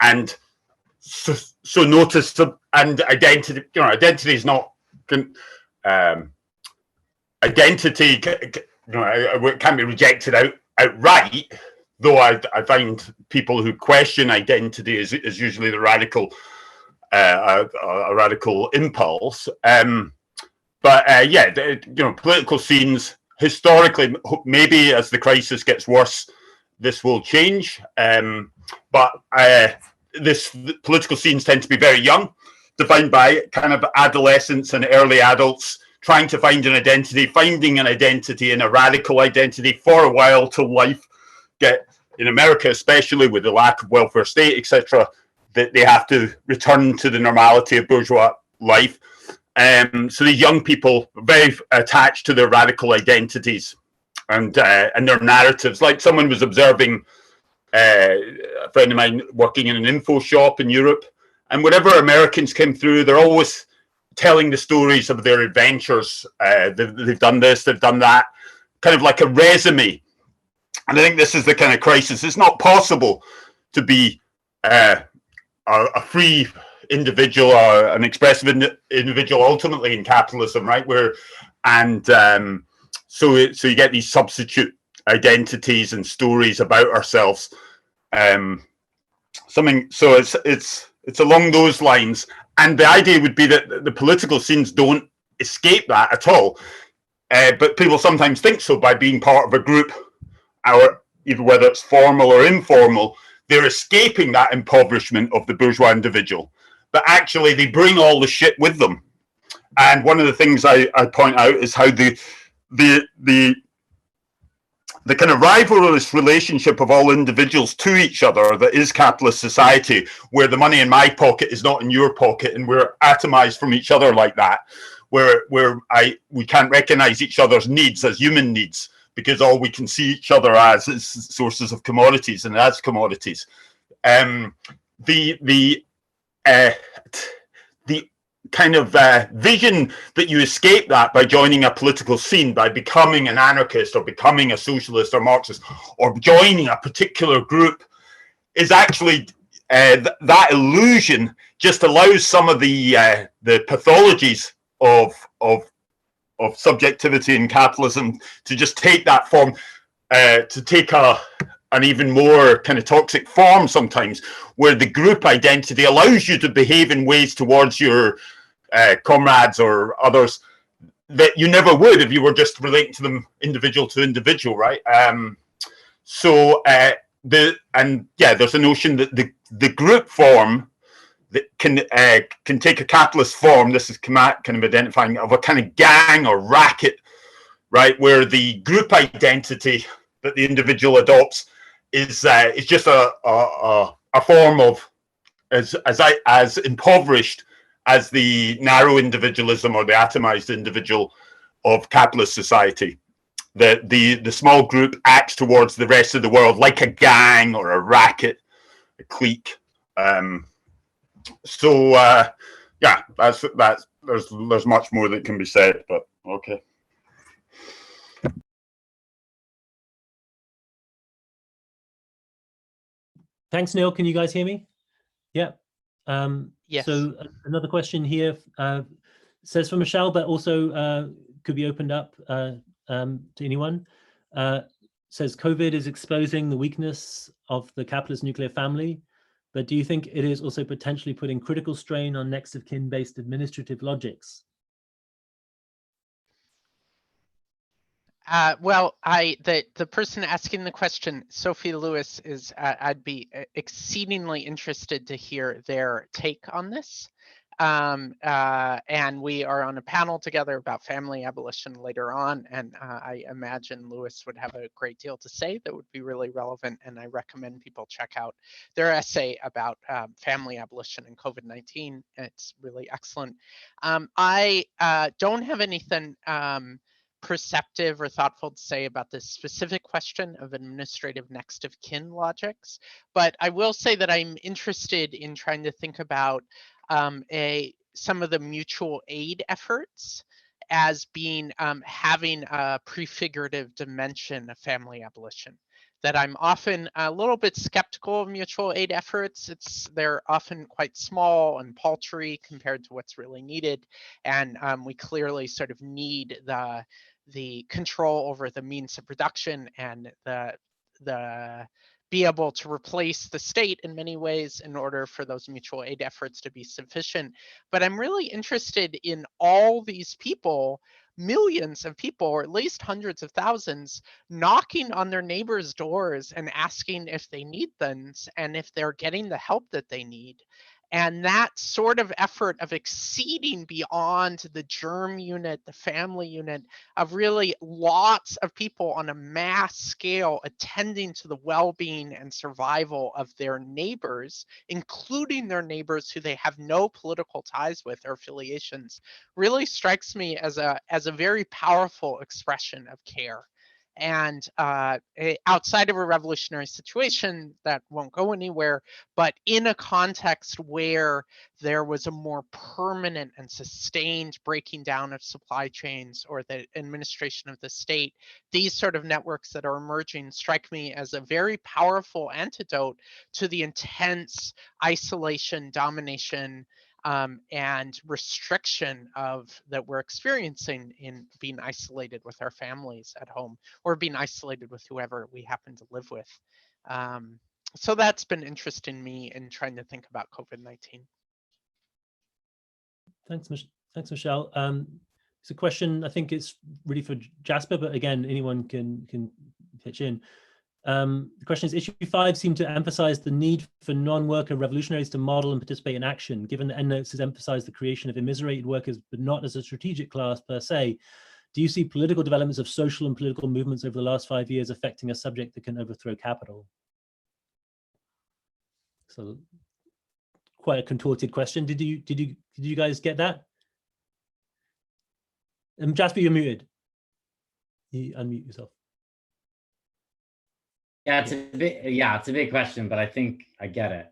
and so notice and identity. Identity is not identity. It can't be rejected outright. Though I find people who question identity is usually the radical, a radical impulse. Political scenes historically, maybe as the crisis gets worse, this will change. But political scenes tend to be very young, defined by kind of adolescents and early adults trying to find an identity, finding an identity in a radical identity for a while till life in America, especially with the lack of welfare state, etc., that they have to return to the normality of bourgeois life. So these young people are very attached to their radical identities and their narratives. Like someone was observing, a friend of mine working in an info shop in Europe, and whenever Americans came through, they're always telling the stories of their adventures. They've done this, they've done that, kind of like a resume. And I think this is the kind of crisis. It's not possible to be a free individual or an expressive individual ultimately in capitalism, right? So you get these substitute identities and stories about ourselves. So it's along those lines. And the idea would be that the political scenes don't escape that at all. But people sometimes think so by being part of a group, or even whether it's formal or informal, they're escaping that impoverishment of the bourgeois individual. But actually, they bring all the shit with them. And one of the things I point out is how the kind of rivalrous relationship of all individuals to each other that is capitalist society, where the money in my pocket is not in your pocket, and we're atomized from each other like that, where we can't recognize each other's needs as human needs, because all we can see each other as is sources of commodities and as commodities. The kind of vision that you escape that by joining a political scene, by becoming an anarchist or becoming a socialist or Marxist or joining a particular group, is actually that illusion just allows some of the pathologies of subjectivity in capitalism to just take that form, to take an even more kind of toxic form sometimes, where the group identity allows you to behave in ways towards your comrades or others that you never would if you were just relating to them individual to individual, right? There's a notion that the group form that can take a capitalist form. This is kind of identifying of a kind of gang or racket, right, where the group identity that the individual adopts is just a form of as impoverished as the narrow individualism or the atomized individual of capitalist society. The small group acts towards the rest of the world like a gang or a racket, a clique. There's much more that can be said, but okay. Thanks, Neil. Can you guys hear me? Yeah. Yes. So another question here says from Michelle, but also could be opened up to anyone. Says COVID is exposing the weakness of the capitalist nuclear family, but do you think it is also potentially putting critical strain on next of kin based administrative logics? The person asking the question, Sophie Lewis, is I'd be exceedingly interested to hear their take on this. And we are on a panel together about family abolition later on, and I imagine Lewis would have a great deal to say that would be really relevant, and I recommend people check out their essay about family abolition and COVID-19. It's really excellent. I don't have anything perceptive or thoughtful to say about this specific question of administrative next of kin logics, but I will say that I'm interested in trying to think about some of the mutual aid efforts as being having a prefigurative dimension of family abolition. That I'm often a little bit skeptical of mutual aid efforts. They're often quite small and paltry compared to what's really needed, and we clearly sort of need the control over the means of production and the be able to replace the state in many ways in order for those mutual aid efforts to be sufficient. But I'm really interested in all these people, millions of people, or at least hundreds of thousands, knocking on their neighbors' doors and asking if they need things and if they're getting the help that they need. And that sort of effort of exceeding beyond the germ unit, the family unit, of really lots of people on a mass scale attending to the well-being and survival of their neighbors, including their neighbors who they have no political ties with or affiliations, really strikes me as a very powerful expression of care. and outside of a revolutionary situation that won't go anywhere, but in a context where there was a more permanent and sustained breaking down of supply chains or the administration of the state, these sort of networks that are emerging strike me as a very powerful antidote to the intense isolation, domination, and restriction that we're experiencing in being isolated with our families at home or being isolated with whoever we happen to live with. So that's been interesting me in trying to think about COVID-19. Thanks, Michelle. It's a question, I think it's really for Jasper, but again, anyone can pitch in. The question is, issue 5 seemed to emphasize the need for non-worker revolutionaries to model and participate in action. Given that Endnotes has emphasized the creation of immiserated workers, but not as a strategic class per se, do you see political developments of social and political movements over the last 5 years affecting a subject that can overthrow capital? So quite a contorted question. Did you guys get that? Jasper, you're muted. You unmute yourself. Yeah, it's a big question, but I think I get it.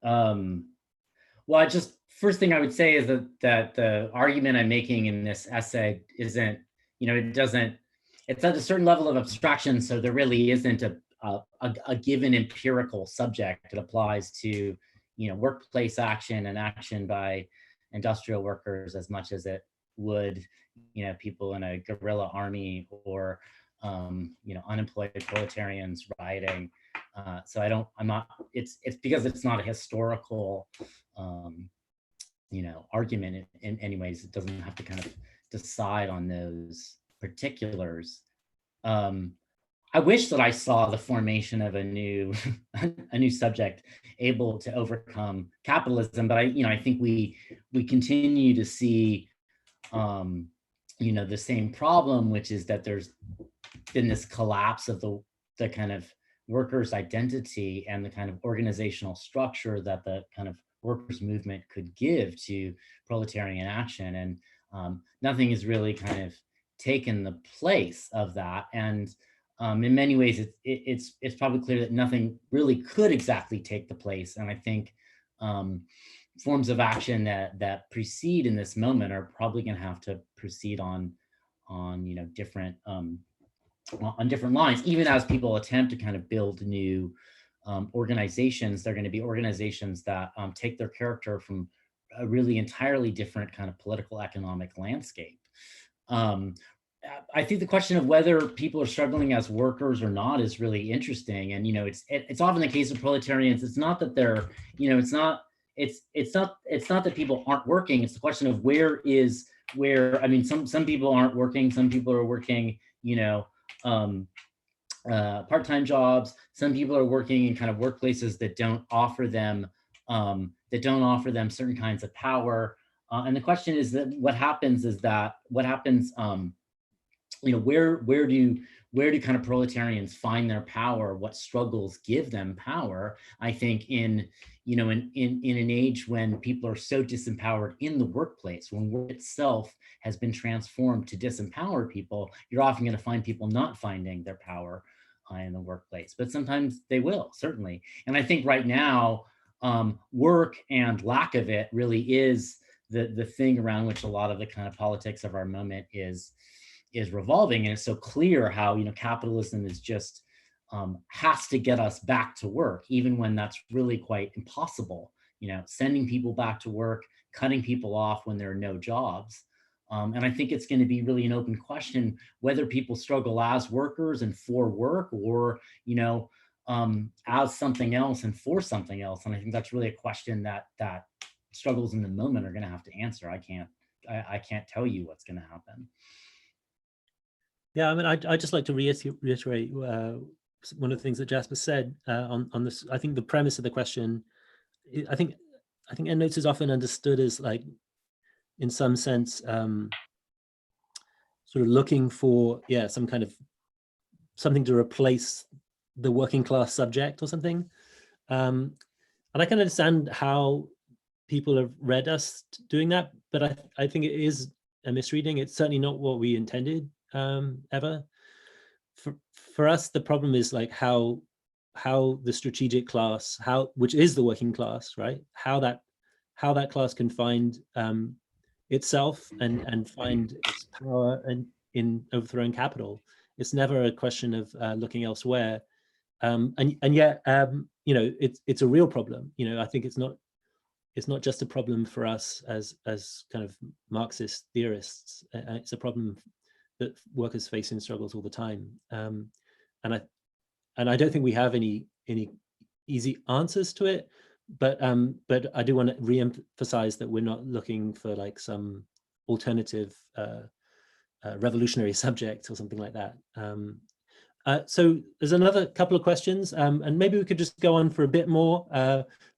Well, first thing I would say is that the argument I'm making in this essay isn't, it's at a certain level of abstraction, so there really isn't a given empirical subject. It applies to, workplace action and action by industrial workers as much as it would, people in a guerrilla army or unemployed proletarians rioting. So it's because it's not a historical, argument in any ways. It doesn't have to kind of decide on those particulars. I wish that I saw the formation of a new subject able to overcome capitalism, but I think we continue to see the same problem, which is that there's been this collapse of the kind of workers' identity and the kind of organizational structure that the kind of workers' movement could give to proletarian action, and nothing has really kind of taken the place of that. And in many ways, it's probably clear that nothing really could exactly take the place. And I think forms of action that precede in this moment are probably going to have to proceed on different lines. Even as people attempt to kind of build new organizations, they're going to be organizations that take their character from a really entirely different kind of political economic landscape. I think the question of whether people are struggling as workers or not is really interesting. And it's often the case of proletarians. It's not that they're it's not that people aren't working. It's the question of where. I mean, some people aren't working. Some people are working part-time jobs. Some people are working in kind of workplaces that don't offer them certain kinds of power. And the question is that what happens where do kind of proletarians find their power? What struggles give them power? I think in an age when people are so disempowered in the workplace, when work itself has been transformed to disempower people, you're often going to find people not finding their power in the workplace. But sometimes they will, certainly. And I think right now, work and lack of it really is the thing around which a lot of the kind of politics of our moment is revolving. And it's so clear how capitalism is just has to get us back to work, even when that's really quite impossible. Sending people back to work, cutting people off when there are no jobs. And I think it's going to be really an open question whether people struggle as workers and for work, or as something else and for something else. And I think that's really a question that struggles in the moment are going to have to answer. I can't tell you what's going to happen. Yeah, I mean, I'd just like to reiterate one of the things that Jasper said on this. I think the premise of the question, I think Endnotes is often understood as, like, in some sense, sort of looking for, some kind of something to replace the working class subject or something. And I can understand how people have read us doing that, but I think it is a misreading. It's certainly not what we intended ever. for us, the problem is like how the strategic class, which is the working class, right? How that class can find itself and find its power in overthrowing capital. It's never a question of looking elsewhere, and yet it's a real problem. I think it's not just a problem for us as kind of Marxist theorists. It's a problem that workers face in struggles all the time, and I don't think we have any easy answers to it. But I do want to re-emphasize that we're not looking for like some alternative revolutionary subject or something like that. So there's another couple of questions, and maybe we could just go on for a bit more.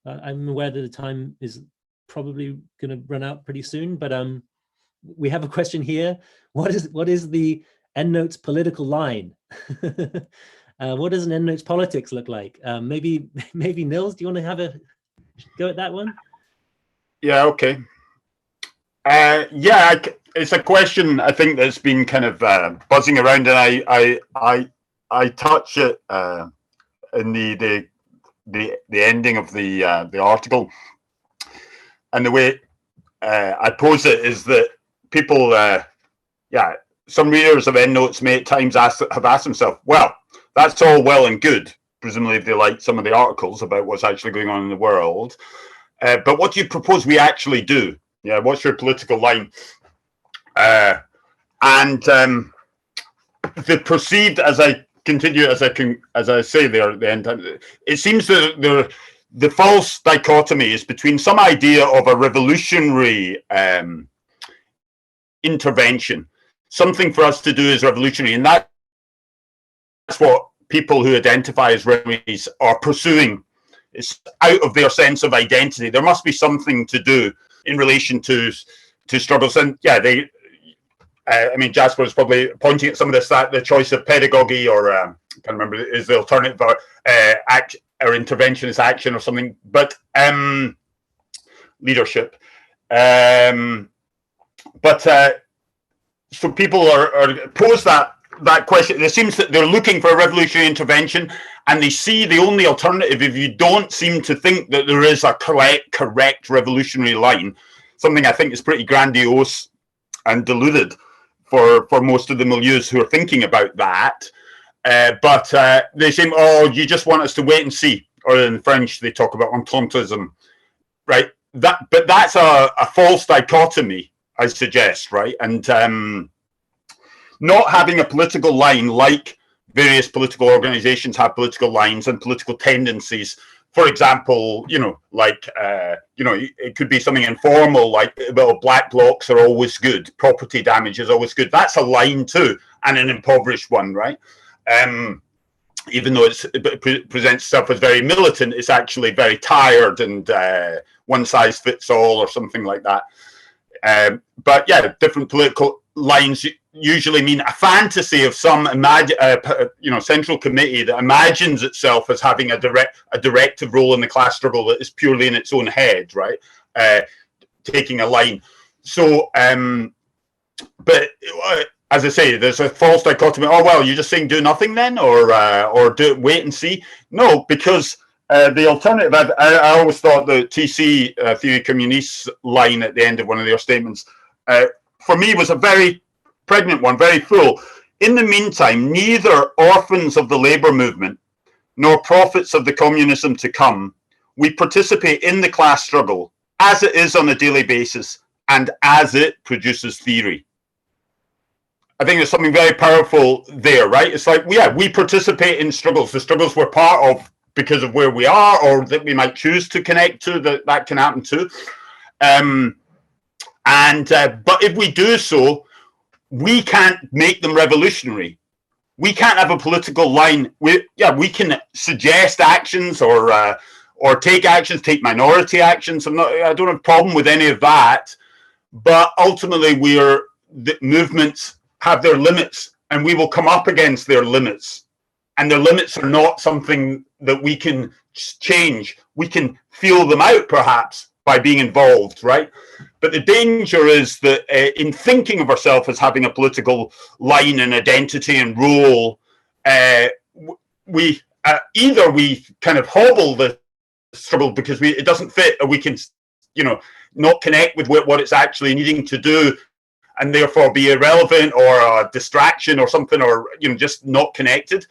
I'm aware that the time is probably going to run out pretty soon, but we have a question here. What is the Endnotes political line? What does an Endnotes politics look like? Maybe Nils, do you want to have a go at that one? Yeah, okay. It's a question I think that's been kind of buzzing around, and I touch it in the ending of the article, and the way I pose it is that people, some readers of Endnotes may at times have asked themselves, well, that's all well and good, presumably if they like some of the articles about what's actually going on in the world. But what do you propose we actually do? Yeah, what's your political line? And the perceived, as I continue, as I say there at the end, it seems that the false dichotomy is between some idea of a revolutionary intervention. Something for us to do is revolutionary, and that's what people who identify as revolutionaries are pursuing. It's out of their sense of identity. There must be something to do in relation to struggles, and I mean, Jasper is probably pointing at some of this, that the choice of pedagogy, or I can't remember, is the alternative, or interventionist action or something, but leadership. So people are pose that question. It seems that they're looking for a revolutionary intervention, and they see the only alternative, if you don't seem to think that there is a correct revolutionary line, something I think is pretty grandiose and deluded for most of the milieus who are thinking about that. But they say, oh, you just want us to wait and see. Or in French, they talk about ententism, right? But that's a false dichotomy, I suggest, right? And not having a political line, like various political organizations have political lines and political tendencies. For example, it could be something informal, like, well, black blocs are always good, property damage is always good. That's a line too, and an impoverished one, right? Even though it presents itself as very militant, it's actually very tired and one size fits all or something like that. But yeah, different political lines usually mean a fantasy of some central committee that imagines itself as having a directive role in the class struggle that is purely in its own head, right? Taking a line. So, but as I say, there's a false dichotomy. Oh well, you're just saying do nothing then, or do wait and see. No, because the alternative. I always thought the TC Theory Communiste line at the end of one of their statements, for me, was a very pregnant one, very full. In the meantime, neither orphans of the labor movement nor prophets of the communism to come, we participate in the class struggle as it is on a daily basis and as it produces theory. I think there's something very powerful there, right? It's like, yeah, we participate in struggles. The struggles we're part of because of where we are, or that we might choose to connect to, that can happen too. But if we do so, we can't make them revolutionary. We can't have a political line. We can suggest actions or take actions, take minority actions. I don't have a problem with any of that. But ultimately, the movements have their limits, and we will come up against their limits. And their limits are not something that we can change. We can feel them out, perhaps, by being involved, right? But the danger is that in thinking of ourselves as having a political line and identity and role, we either we kind of hobble the struggle because it doesn't fit, or we can, you know, not connect with what it's actually needing to do, and therefore be irrelevant or a distraction or something, or, you know, just not connected.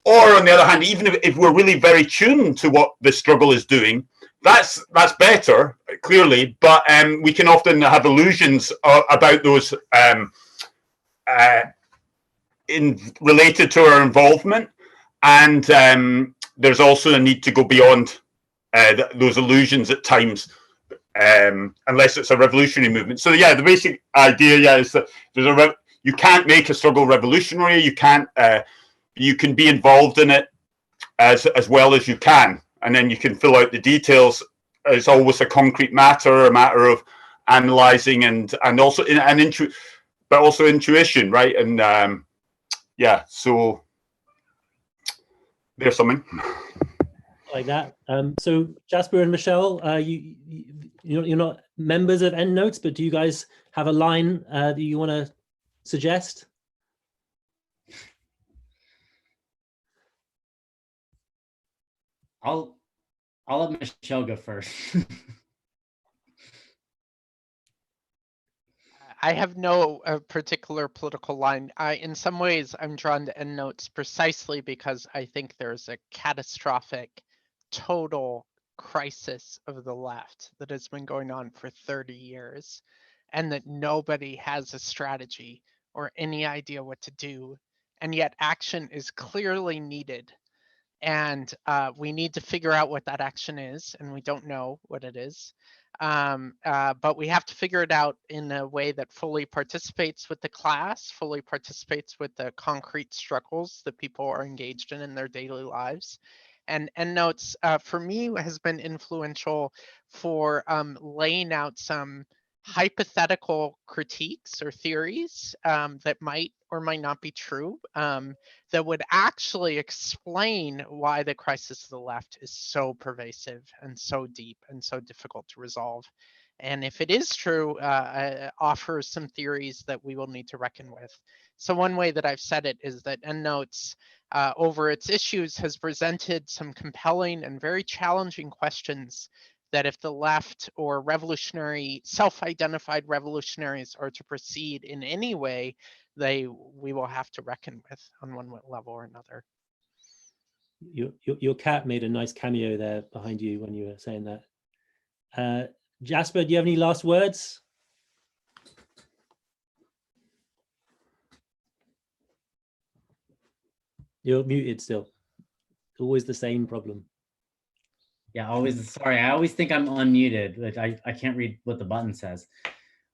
Or on the other hand, even if we're really very tuned to what the struggle is doing, that's better, clearly, but we can often have illusions about those related to our involvement, and there's also a need to go beyond those illusions at times, unless it's a revolutionary movement. So yeah, the basic idea, is that you can't make a struggle revolutionary. You can't. You can be involved in it as well as you can, and then you can fill out the details. It's always a concrete matter, a matter of analyzing and also but also intuition, right? And yeah, so there's something like that. So Jasper and Michelle, you're not members of Endnotes, but do you guys have a line that you want to suggest? I'll let Michelle go first. I have no particular political line. In some ways, I'm drawn to Endnotes precisely because I think there's a catastrophic, total crisis of the left that has been going on for 30 years, and that nobody has a strategy or any idea what to do, and yet action is clearly needed. And we need to figure out what that action is, and we don't know what it is. But we have to figure it out in a way that fully participates with the class, fully participates with the concrete struggles that people are engaged in their daily lives. And Endnotes, for me, has been influential for laying out some hypothetical critiques or theories that might or might not be true, that would actually explain why the crisis of the left is so pervasive and so deep and so difficult to resolve. And if it is true, offers some theories that we will need to reckon with. So one way that I've said it is that Endnotes, over its issues, has presented some compelling and very challenging questions that if the left or revolutionary, self-identified revolutionaries are to proceed in any way, we will have to reckon with on one level or another. Your cat made a nice cameo there behind you when you were saying that. Jasper, do you have any last words? You're muted still. Always the same problem. Yeah, always. Sorry, I always think I'm unmuted, but I can't read what the button says.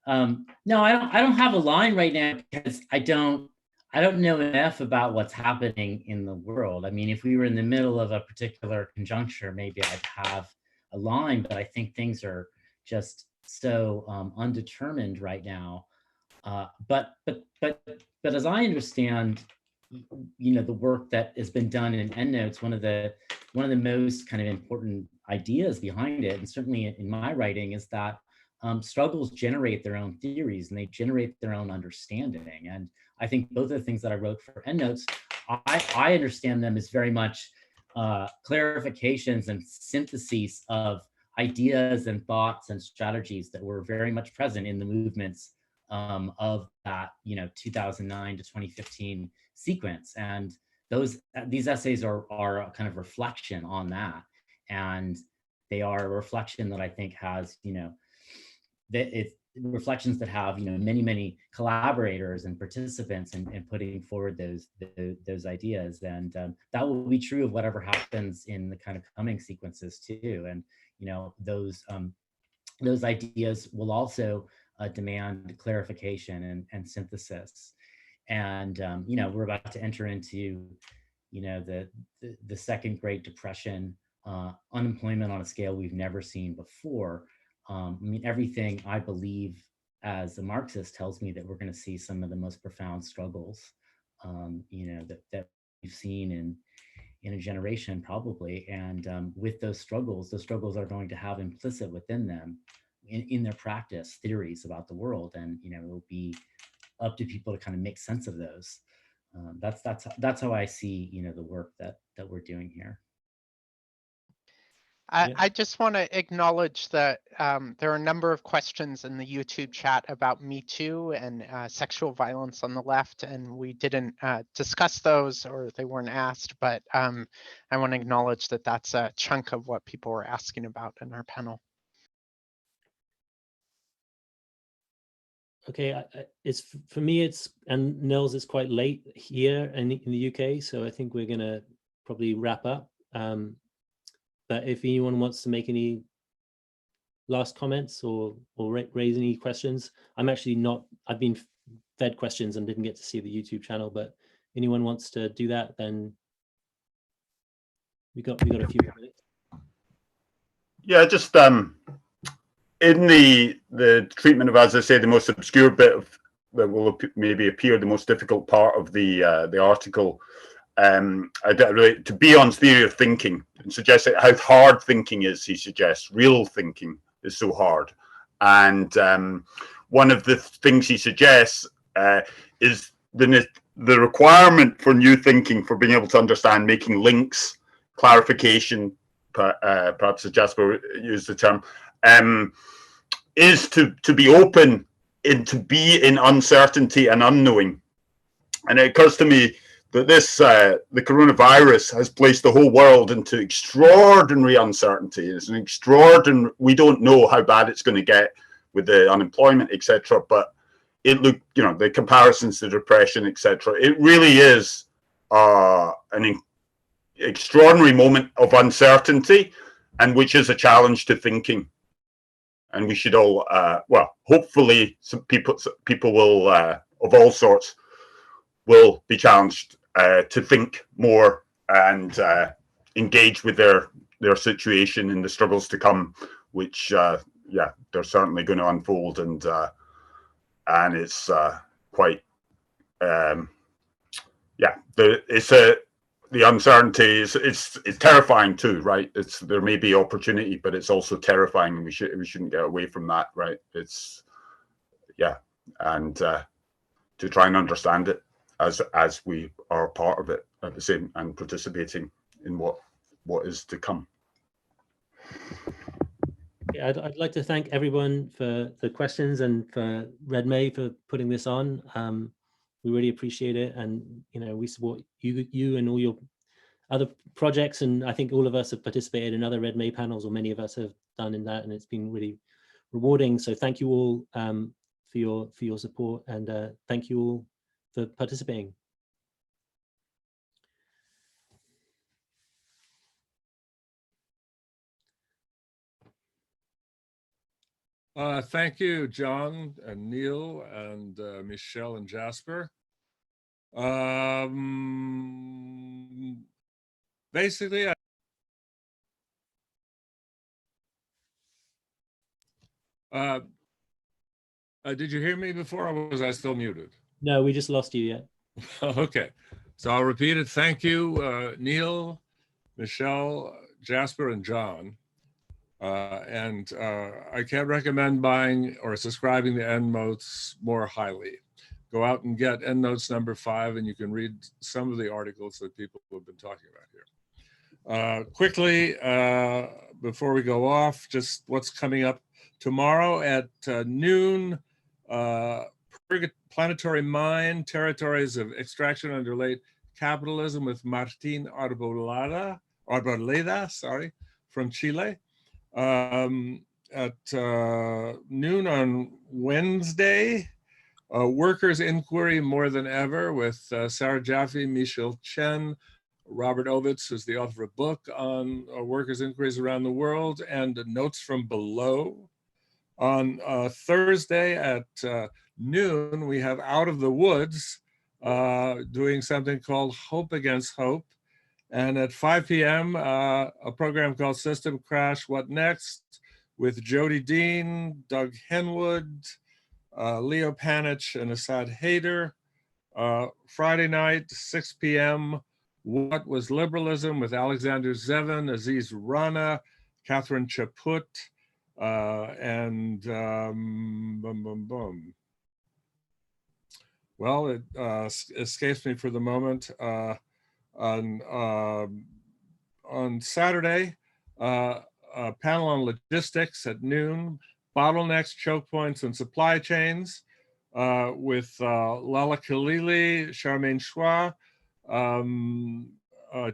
No, I don't have a line right now because I don't know enough about what's happening in the world. I mean, if we were in the middle of a particular conjuncture, maybe I'd have a line, but I think things are just so undetermined right now. But as I understand, you know, the work that has been done in Endnotes, one of the most kind of important ideas behind it, and certainly in my writing, is that struggles generate their own theories and they generate their own understanding. And I think both of the things that I wrote for Endnotes, I understand them as very much clarifications and syntheses of ideas and thoughts and strategies that were very much present in the movements of that, you know, 2009 to 2015 sequence. And these essays are a kind of reflection on that. And they are a reflection that I think has, you know, it's reflections that have, you know, many collaborators and participants in putting forward those ideas. And that will be true of whatever happens in the kind of coming sequences too. And, you know, those ideas will also demand clarification and synthesis. And, you know, we're about to enter into, you know, the second Great Depression, unemployment on a scale we've never seen before. I mean, everything I believe as a Marxist tells me that we're going to see some of the most profound struggles, you know, that we've seen in a generation probably. And with those struggles are going to have implicit within them, in their practice, theories about the world. And, you know, it'll be up to people to kind of make sense of those. That's how I see, the work that we're doing here. I just want to acknowledge that there are a number of questions in the YouTube chat about Me Too and sexual violence on the left, and we didn't discuss those, or they weren't asked, but I want to acknowledge that that's a chunk of what people were asking about in our panel. Okay, for me, and Nils, it's quite late here in the UK, so I think we're gonna probably wrap up. But if anyone wants to make any last comments or raise any questions, I've been fed questions and didn't get to see the YouTube channel, but anyone wants to do that, then we got a few minutes. Yeah, just in the treatment of, as I say, the most obscure bit of that will maybe appear the most difficult part of the article. To Bion's theory of thinking and suggests how hard thinking is. He suggests real thinking is so hard, and one of the things he suggests is the requirement for new thinking, for being able to understand, making links, clarification, perhaps as Jasper used the term, is to be open, to be in uncertainty and unknowing. And it occurs to me that the coronavirus has placed the whole world into extraordinary uncertainty. It's an extraordinary, we don't know how bad it's going to get with the unemployment, etc. But the comparisons to depression, etc. It really is an extraordinary moment of uncertainty, and which is a challenge to thinking. And we should all, hopefully, some people will, of all sorts, will be challenged to think more and engage with their situation in the struggles to come, which they're certainly going to unfold, and it's quite the uncertainty is terrifying too, right? There may be opportunity, but it's also terrifying, and we shouldn't get away from that, right? And to try and understand it as we are part of it at the same, and participating in what is to come. Yeah, I'd like to thank everyone for the questions, and for Red May for putting this on. We really appreciate it, and we support you and all your other projects, and I think all of us have participated in other Red May panels, or many of us have done in that, and it's been really rewarding. So thank you all for your support, and thank you all for participating. Thank you, John and Neil and Michelle and Jasper. Basically, did you hear me before, or was I still muted? No, we just lost you yet. Okay, so I'll repeat it. Thank you, Neil, Michelle, Jasper, and John. And I can't recommend buying or subscribing to Endnotes more highly. Go out and get Endnotes number 5, and you can read some of the articles that people have been talking about here. Quickly, before we go off, just what's coming up tomorrow at noon. Planetary Mind, Territories of Extraction Under Late Capitalism with Martin Arboleda, from Chile. At noon on Wednesday, Workers' Inquiry More Than Ever with Sarah Jaffe, Michelle Chen, Robert Ovitz, who's the author of a book on workers' inquiries around the world, and Notes from Below. On Thursday at noon, we have Out of the Woods doing something called Hope Against Hope. And at 5 p.m., a program called System Crash, What Next? With Jody Dean, Doug Henwood, Leo Panich, and Assad Haider. Friday night, 6 p.m., What Was Liberalism? With Alexander Zevin, Aziz Rana, Catherine Chaput, and well, it escapes me for the moment. On Saturday, a panel on logistics at noon, bottlenecks, choke points, and supply chains with Lala Khalili, Charmaine Chua,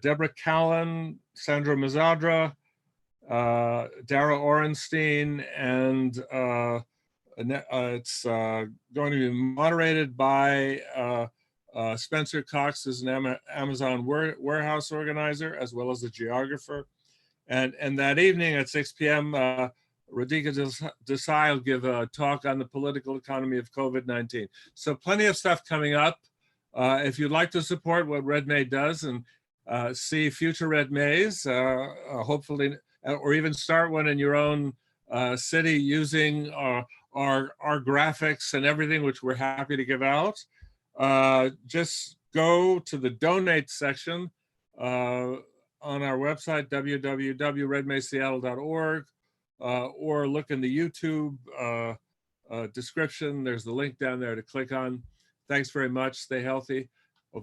Deborah Callan, Sandra Mazadra, Dara Orenstein, and it's going to be moderated by Spencer Cox, is an Amazon warehouse organizer, as well as a geographer. And that evening at 6 p.m., Radhika Desai will give a talk on the political economy of COVID-19. So plenty of stuff coming up. If you'd like to support what Red May does and see future Red Mays, hopefully, or even start one in your own city using our graphics and everything, which we're happy to give out, just go to the donate section on our website, www.redmayseattle.org, or look in the YouTube description. There's the link down there to click on. Thanks very much. Stay healthy.